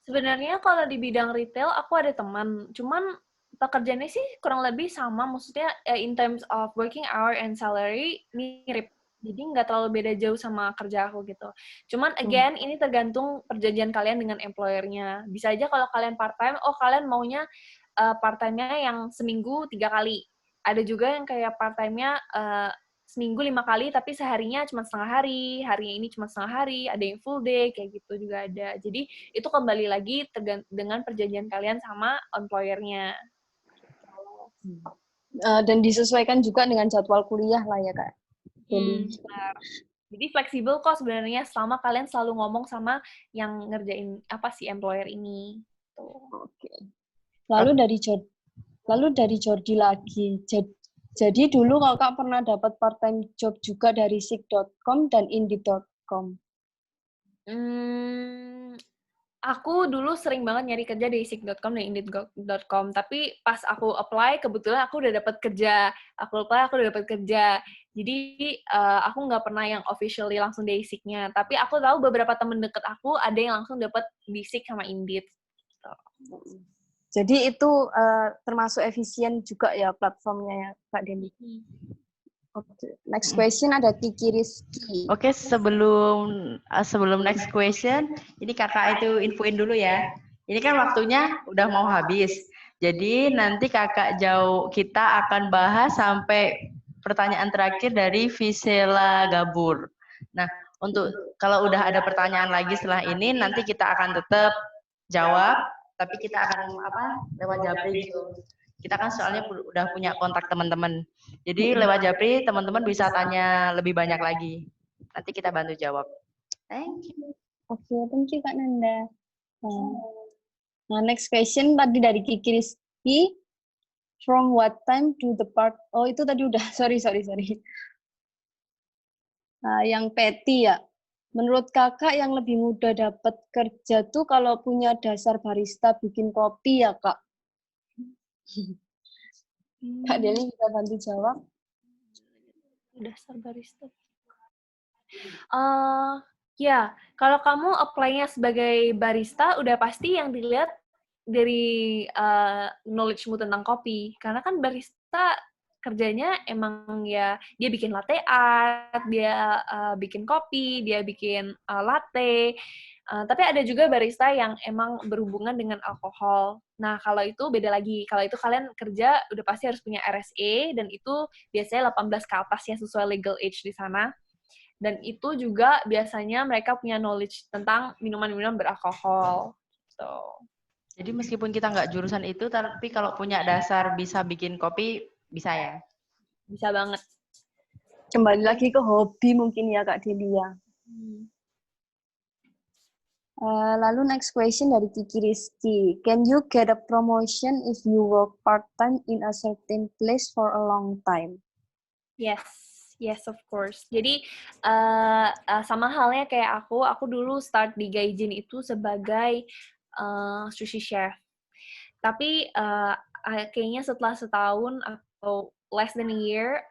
Sebenarnya kalau di bidang retail aku ada teman, cuman pekerjaannya sih kurang lebih sama, maksudnya in terms of working hour and salary mirip. Jadi nggak terlalu beda jauh sama kerja aku gitu. Cuman again, ini tergantung perjanjian kalian dengan employer-nya. Bisa aja kalau kalian part-time, kalian maunya part-time-nya yang seminggu 3 kali. Ada juga yang kayak part-time-nya seminggu 5 kali, tapi seharinya cuma setengah hari, harinya ini cuma setengah hari, ada yang full day, kayak gitu juga ada. Jadi itu kembali lagi dengan perjanjian kalian sama employer-nya. Dan disesuaikan juga dengan jadwal kuliah lah ya Kak. Jadi fleksibel kok sebenarnya selama kalian selalu ngomong sama yang ngerjain employer ini. Oke. Lalu dari Jordi lagi. Jadi dulu kakak pernah dapat part-time job juga dari seek.com dan indeed.com. Aku dulu sering banget nyari kerja di seek.com dan indeed.com, tapi pas aku apply, kebetulan aku udah dapat kerja. Aku udah dapat kerja. Jadi, aku nggak pernah yang officially langsung dari Seek-nya. Tapi aku tahu beberapa temen deket aku ada yang langsung dapat di Seek sama Indeed. Gitu. Jadi itu termasuk efisien juga ya platformnya ya, Kak Deni. Okay. Next question ada Kiki Rizky. Oke, sebelum next question, ini kakak itu infoin dulu ya. Ini kan waktunya udah mau habis. Jadi nanti kakak kita akan bahas sampai pertanyaan terakhir dari Visela Gabur. Nah, kalau udah ada pertanyaan lagi setelah ini, nanti kita akan tetap jawab, tapi kita akan lewat Japri gitu. Kita kan soalnya udah punya kontak teman-teman. Jadi lewat Japri teman-teman bisa tanya lebih banyak lagi. Nanti kita bantu jawab. Thank you. Oke, thank you Kak Nanda. Nah, next question tadi dari Kiki Rizky. From what time to the part? Oh, itu tadi udah. Sorry. Yang Patty ya. Menurut kakak yang lebih mudah dapat kerja tuh kalau punya dasar barista bikin kopi ya, Kak? Kak Deli bisa bantu jawab? Dasar barista. Ya, kalau kamu apply-nya sebagai barista, udah pasti yang dilihat dari knowledge-mu tentang kopi. Karena kan barista kerjanya emang ya dia bikin latte art, dia bikin kopi, dia bikin latte. Tapi ada juga barista yang emang berhubungan dengan alkohol. Nah, kalau itu beda lagi. Kalau itu kalian kerja udah pasti harus punya RSE, dan itu biasanya 18 ke atas ya, sesuai legal age di sana. Dan itu juga biasanya mereka punya knowledge tentang minuman-minuman beralkohol. So. Jadi meskipun kita nggak jurusan itu, tapi kalau punya dasar bisa bikin kopi, bisa ya? Bisa banget. Kembali lagi ke hobi mungkin ya Kak Delia. Lalu next question dari Kiki Rizky. Can you get a promotion if you work part-time in a certain place for a long time? Yes, of course. Jadi, sama halnya kayak aku dulu start di Gaijin itu sebagai sushi chef. Tapi, kayaknya setelah setahun atau less than a year,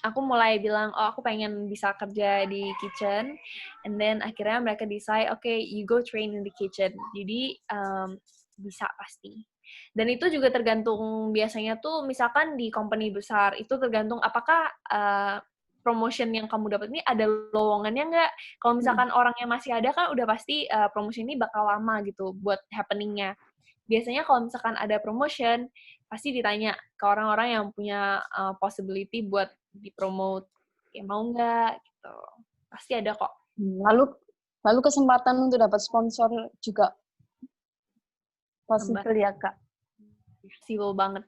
aku mulai bilang, aku pengen bisa kerja di kitchen. And then akhirnya mereka decide, okay, you go train in the kitchen. Jadi, bisa pasti. Dan itu juga tergantung biasanya tuh, misalkan di company besar, itu tergantung apakah promotion yang kamu dapat ini ada lowongannya nggak. Kalau misalkan orangnya masih ada kan udah pasti promotion ini bakal lama gitu buat happening-nya. Biasanya kalau misalkan ada promotion, pasti ditanya ke orang-orang yang punya possibility buat dipromote. Ya mau nggak gitu. Pasti ada kok. Lalu kesempatan untuk dapat sponsor juga possible ya, Kak? Possible banget.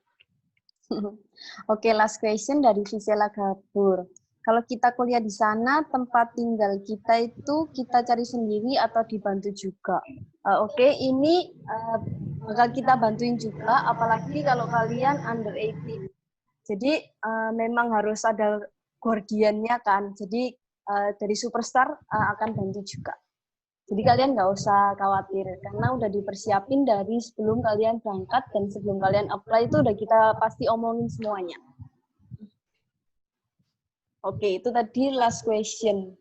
Oke, last question dari Visela Gabur. Kalau kita kuliah di sana, tempat tinggal kita itu kita cari sendiri atau dibantu juga? Oke, ini bakal kita bantuin juga, apalagi kalau kalian under 18. Jadi memang harus ada guardiannya kan. Jadi dari Superstar akan bantu juga. Jadi kalian nggak usah khawatir, karena udah dipersiapin dari sebelum kalian berangkat dan sebelum kalian apply itu udah kita pasti omongin semuanya. Oke, itu tadi last question.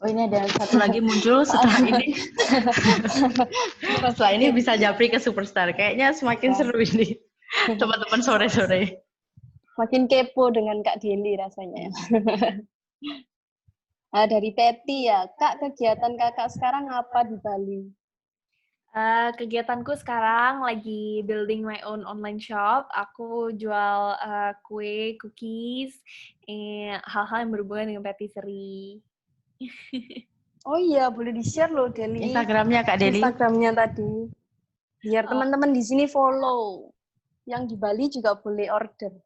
Oh, ini ada satu lagi muncul setelah ini. Setelah ini bisa Japri ke Superstar. Kayaknya semakin seru ini. Teman-teman sore-sore. Makin kepo dengan Kak Deli rasanya. Dari Peti ya, Kak, kegiatan kakak sekarang apa di Bali? Kegiatanku sekarang lagi building my own online shop. Aku jual kue, cookies, hal-hal yang berhubungan dengan patisserie. Oh iya, boleh di-share loh, Deli. Instagramnya Kak Deli. Instagramnya tadi. Biar teman-teman di sini follow. Yang di Bali juga boleh order.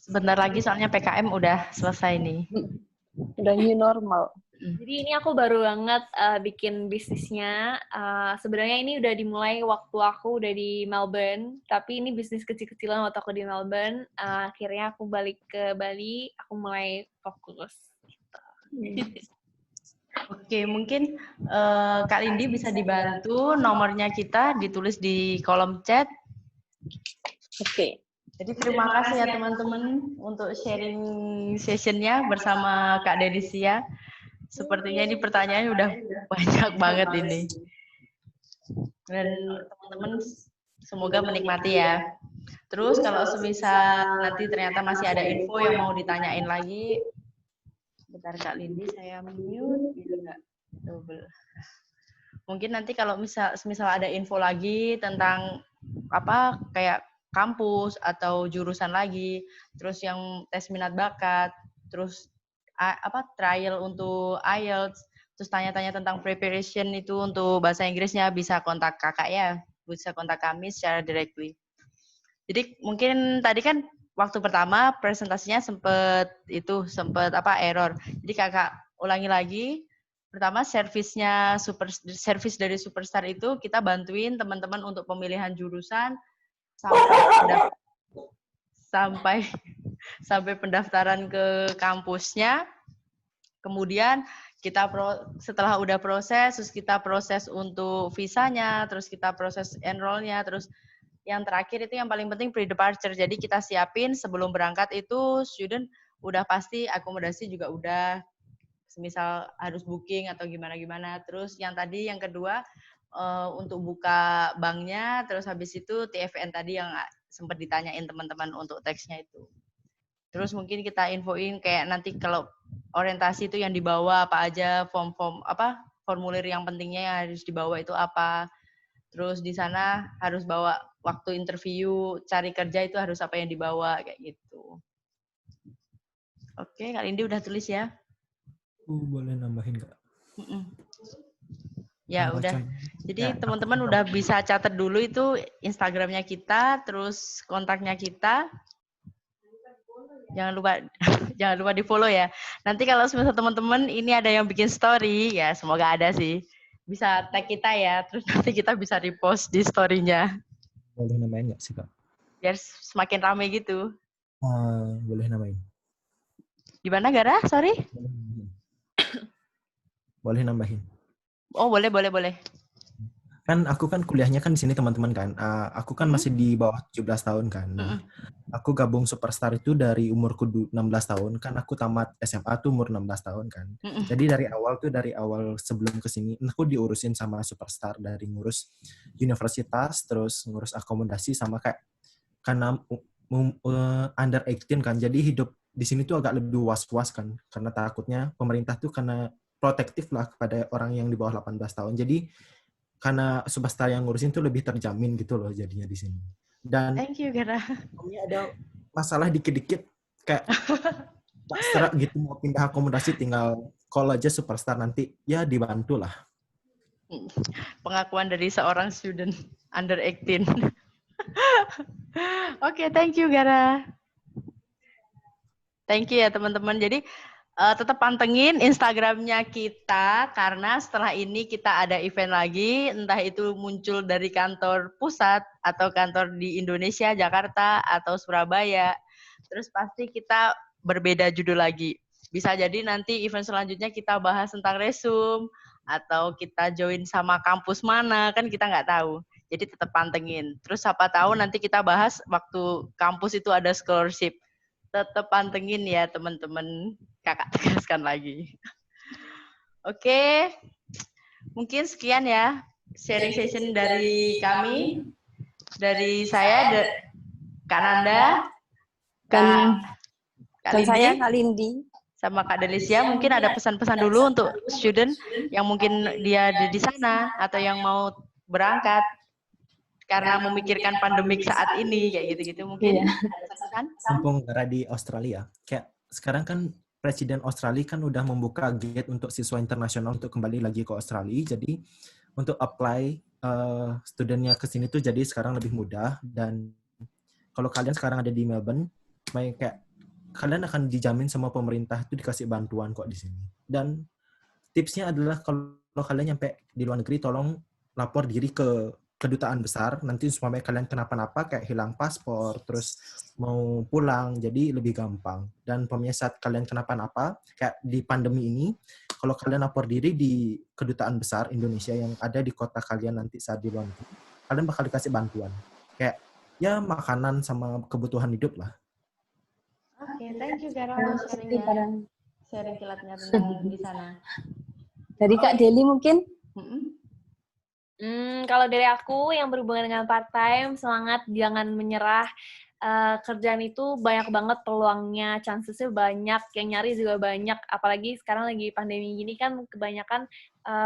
Sebentar lagi soalnya PKM udah selesai nih. Udah new normal. Jadi ini aku baru banget bikin bisnisnya. Sebenarnya ini udah dimulai waktu aku udah di Melbourne, tapi ini bisnis kecil-kecilan waktu aku di Melbourne. Akhirnya aku balik ke Bali, aku mulai fokus. Oke, mungkin Kak Lindi bisa dibantu nomornya kita ditulis di kolom chat. Oke. Jadi terima kasih ya teman-teman untuk sharing sessionnya bersama Kak Delisia. Sepertinya ini pertanyaannya udah banyak banget ini. Dan teman-teman semoga menikmati ya. Terus kalau semisal nanti ternyata masih ada info yang mau ditanyain lagi, bentar Kak Lindi saya mute biar nggak double. Mungkin nanti kalau misal ada info lagi tentang apa kayak kampus atau jurusan lagi, terus yang tes minat bakat, terus trial untuk IELTS, terus tanya-tanya tentang preparation itu untuk bahasa Inggrisnya bisa kontak kakak ya, bisa kontak kami secara directly. Jadi mungkin tadi kan waktu pertama presentasinya sempat error. Jadi kakak ulangi lagi. Pertama service dari Superstar itu kita bantuin teman-teman untuk pemilihan jurusan sampai pendaftaran ke kampusnya. Kemudian kita setelah udah proses, terus kita proses untuk visanya, terus kita proses enroll-nya, terus yang terakhir itu yang paling penting pre-departure. Jadi kita siapin sebelum berangkat itu student udah pasti akomodasi juga udah, semisal harus booking atau gimana-gimana. Terus yang tadi yang kedua untuk buka banknya, terus habis itu TFN tadi yang sempat ditanyain teman-teman untuk teksnya itu. Terus mungkin kita infoin kayak nanti kalau orientasi itu yang dibawa apa aja, formulir yang pentingnya yang harus dibawa itu apa. Terus di sana harus bawa waktu interview, cari kerja itu harus apa yang dibawa kayak gitu. Oke, Kak Lindi udah tulis ya? Boleh nambahin Kak? Ya udah. Jadi teman-teman udah bisa catat dulu itu Instagramnya kita, terus kontaknya kita. Jangan lupa di follow ya. Nanti kalau misalnya teman-teman ini ada yang bikin story, ya semoga ada sih. Bisa tag kita ya, terus nanti kita bisa repost di story-nya. Boleh namain nggak sih Kak? Biar semakin ramai gitu. Boleh namain. Gimana Gara? Sorry? Boleh nambahin. Oh boleh. Kan aku kan kuliahnya kan di sini teman-teman kan. Aku kan masih di bawah 17 tahun kan. Nah, aku gabung Superstar itu dari umurku 16 tahun. Kan aku tamat SMA tuh umur 16 tahun kan. Jadi dari awal sebelum ke sini aku diurusin sama Superstar dari ngurus universitas, terus ngurus akomodasi sama kayak karena under 18 kan. Jadi hidup di sini tuh agak lebih was-was kan karena takutnya pemerintah tuh karena protektif lah kepada orang yang di bawah 18 tahun. Jadi karena Superstar yang ngurusin tuh lebih terjamin gitu loh jadinya di sini. Dan thank you Gara. Ini ada masalah dikit-dikit kayak tak serak gitu mau pindah akomodasi tinggal call aja Superstar nanti ya dibantu lah. Pengakuan dari seorang student under 18. Oke, thank you Gara. Thank you ya teman-teman. Jadi tetap pantengin Instagramnya kita karena setelah ini kita ada event lagi, entah itu muncul dari kantor pusat atau kantor di Indonesia, Jakarta atau Surabaya. Terus pasti kita berbeda judul lagi. Bisa jadi nanti event selanjutnya kita bahas tentang resume atau kita join sama kampus mana, kan kita nggak tahu. Jadi tetap pantengin. Terus siapa tahu nanti kita bahas waktu kampus itu ada scholarship. Tetap pantengin ya teman-teman. Kakak tegaskan lagi. Oke, mungkin sekian ya sharing session dari kami. Dari saya, Kak Nanda, dan Kak saya Kak Lindi. Sama Kak Delisia, mungkin ada pesan-pesan dulu untuk student yang mungkin dia di sana atau yang mau berangkat karena memikirkan pandemik saat ini kayak gitu-gitu mungkin. Mumpung Gara di Australia, kayak sekarang kan Presiden Australia kan udah membuka gate untuk siswa internasional untuk kembali lagi ke Australia. Jadi untuk apply studentnya ke sini tuh jadi sekarang lebih mudah. Dan kalau kalian sekarang ada di Melbourne, kayak kalian akan dijamin sama pemerintah itu dikasih bantuan kok di sini. Dan tipsnya adalah kalau kalian nyampe di luar negeri, tolong lapor diri ke kedutaan besar. Nanti supaya kalian kenapa-napa kayak hilang paspor, terus mau pulang, jadi lebih gampang. Dan saat kalian kenapa-napa, kayak di pandemi ini, kalau kalian lapor diri di kedutaan besar Indonesia yang ada di kota kalian nanti saat di luar negeri, kalian bakal dikasih bantuan. Kayak ya makanan sama kebutuhan hidup lah. Oke, thank you Gara untuk sharing kilatnya tentang di sana. Dari Kak Deli mungkin? Kalau dari aku yang berhubungan dengan part-time, semangat, jangan menyerah. Kerjaan itu banyak banget peluangnya, chancesnya banyak, yang nyari juga banyak. Apalagi sekarang lagi pandemi gini kan kebanyakan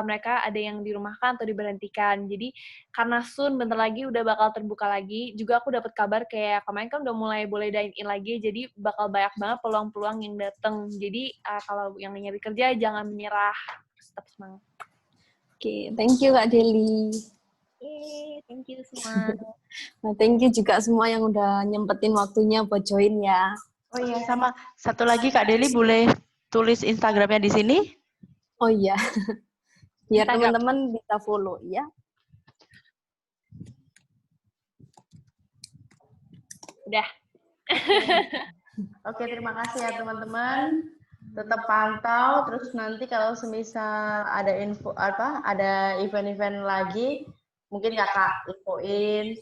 mereka ada yang dirumahkan atau diberhentikan. Jadi karena soon bentar lagi udah bakal terbuka lagi. Juga aku dapat kabar kayak kemarin kan udah mulai boleh dine in lagi. Jadi bakal banyak banget peluang-peluang yang datang. Jadi kalau yang nyari kerja jangan menyerah, tetap semangat. Oke, thank you Kak Deli. Thank you semua. Nah, thank you juga semua yang udah nyempetin waktunya buat join ya. Oh iya, sama satu lagi Kak Deli boleh tulis Instagramnya di sini? Oh iya, biar teman-teman bisa follow ya. Udah. Oke, terima kasih ya teman-teman. Tetap pantau, terus nanti kalau semisal ada info ada event-event lagi, mungkin kakak infoin,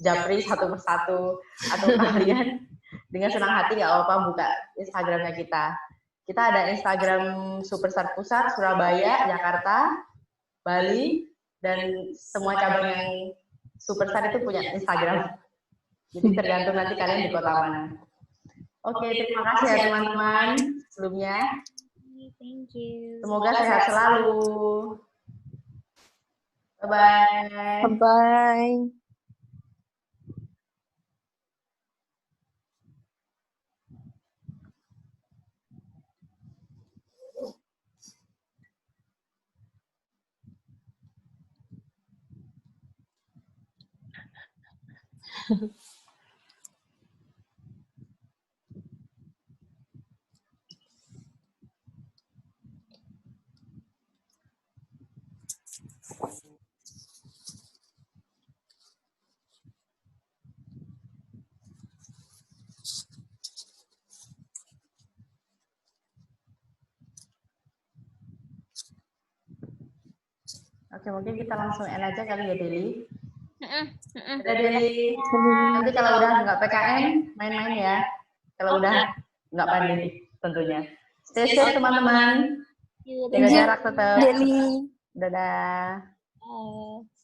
japri satu persatu, atau kalian dengan senang hati nggak apa-apa buka Instagramnya kita. Kita ada Instagram Superstar Pusat, Surabaya, Jakarta, Bali, dan semua cabang yang Superstar itu punya Instagram. Jadi tergantung nanti kalian di kota mana. Oke, terima kasih ya teman-teman sebelumnya. Thank you. Semoga sehat selalu. Bye-bye. Bye-bye. Oke, mungkin kita langsung end aja kali ya, Deli. Udah, Deli. Nanti kalau udah nggak PKM, main-main ya. Kalau udah nggak pandemi, tentunya. Stay safe, teman-teman. Jaga jarak tetap. Deli. Dadah. Bye.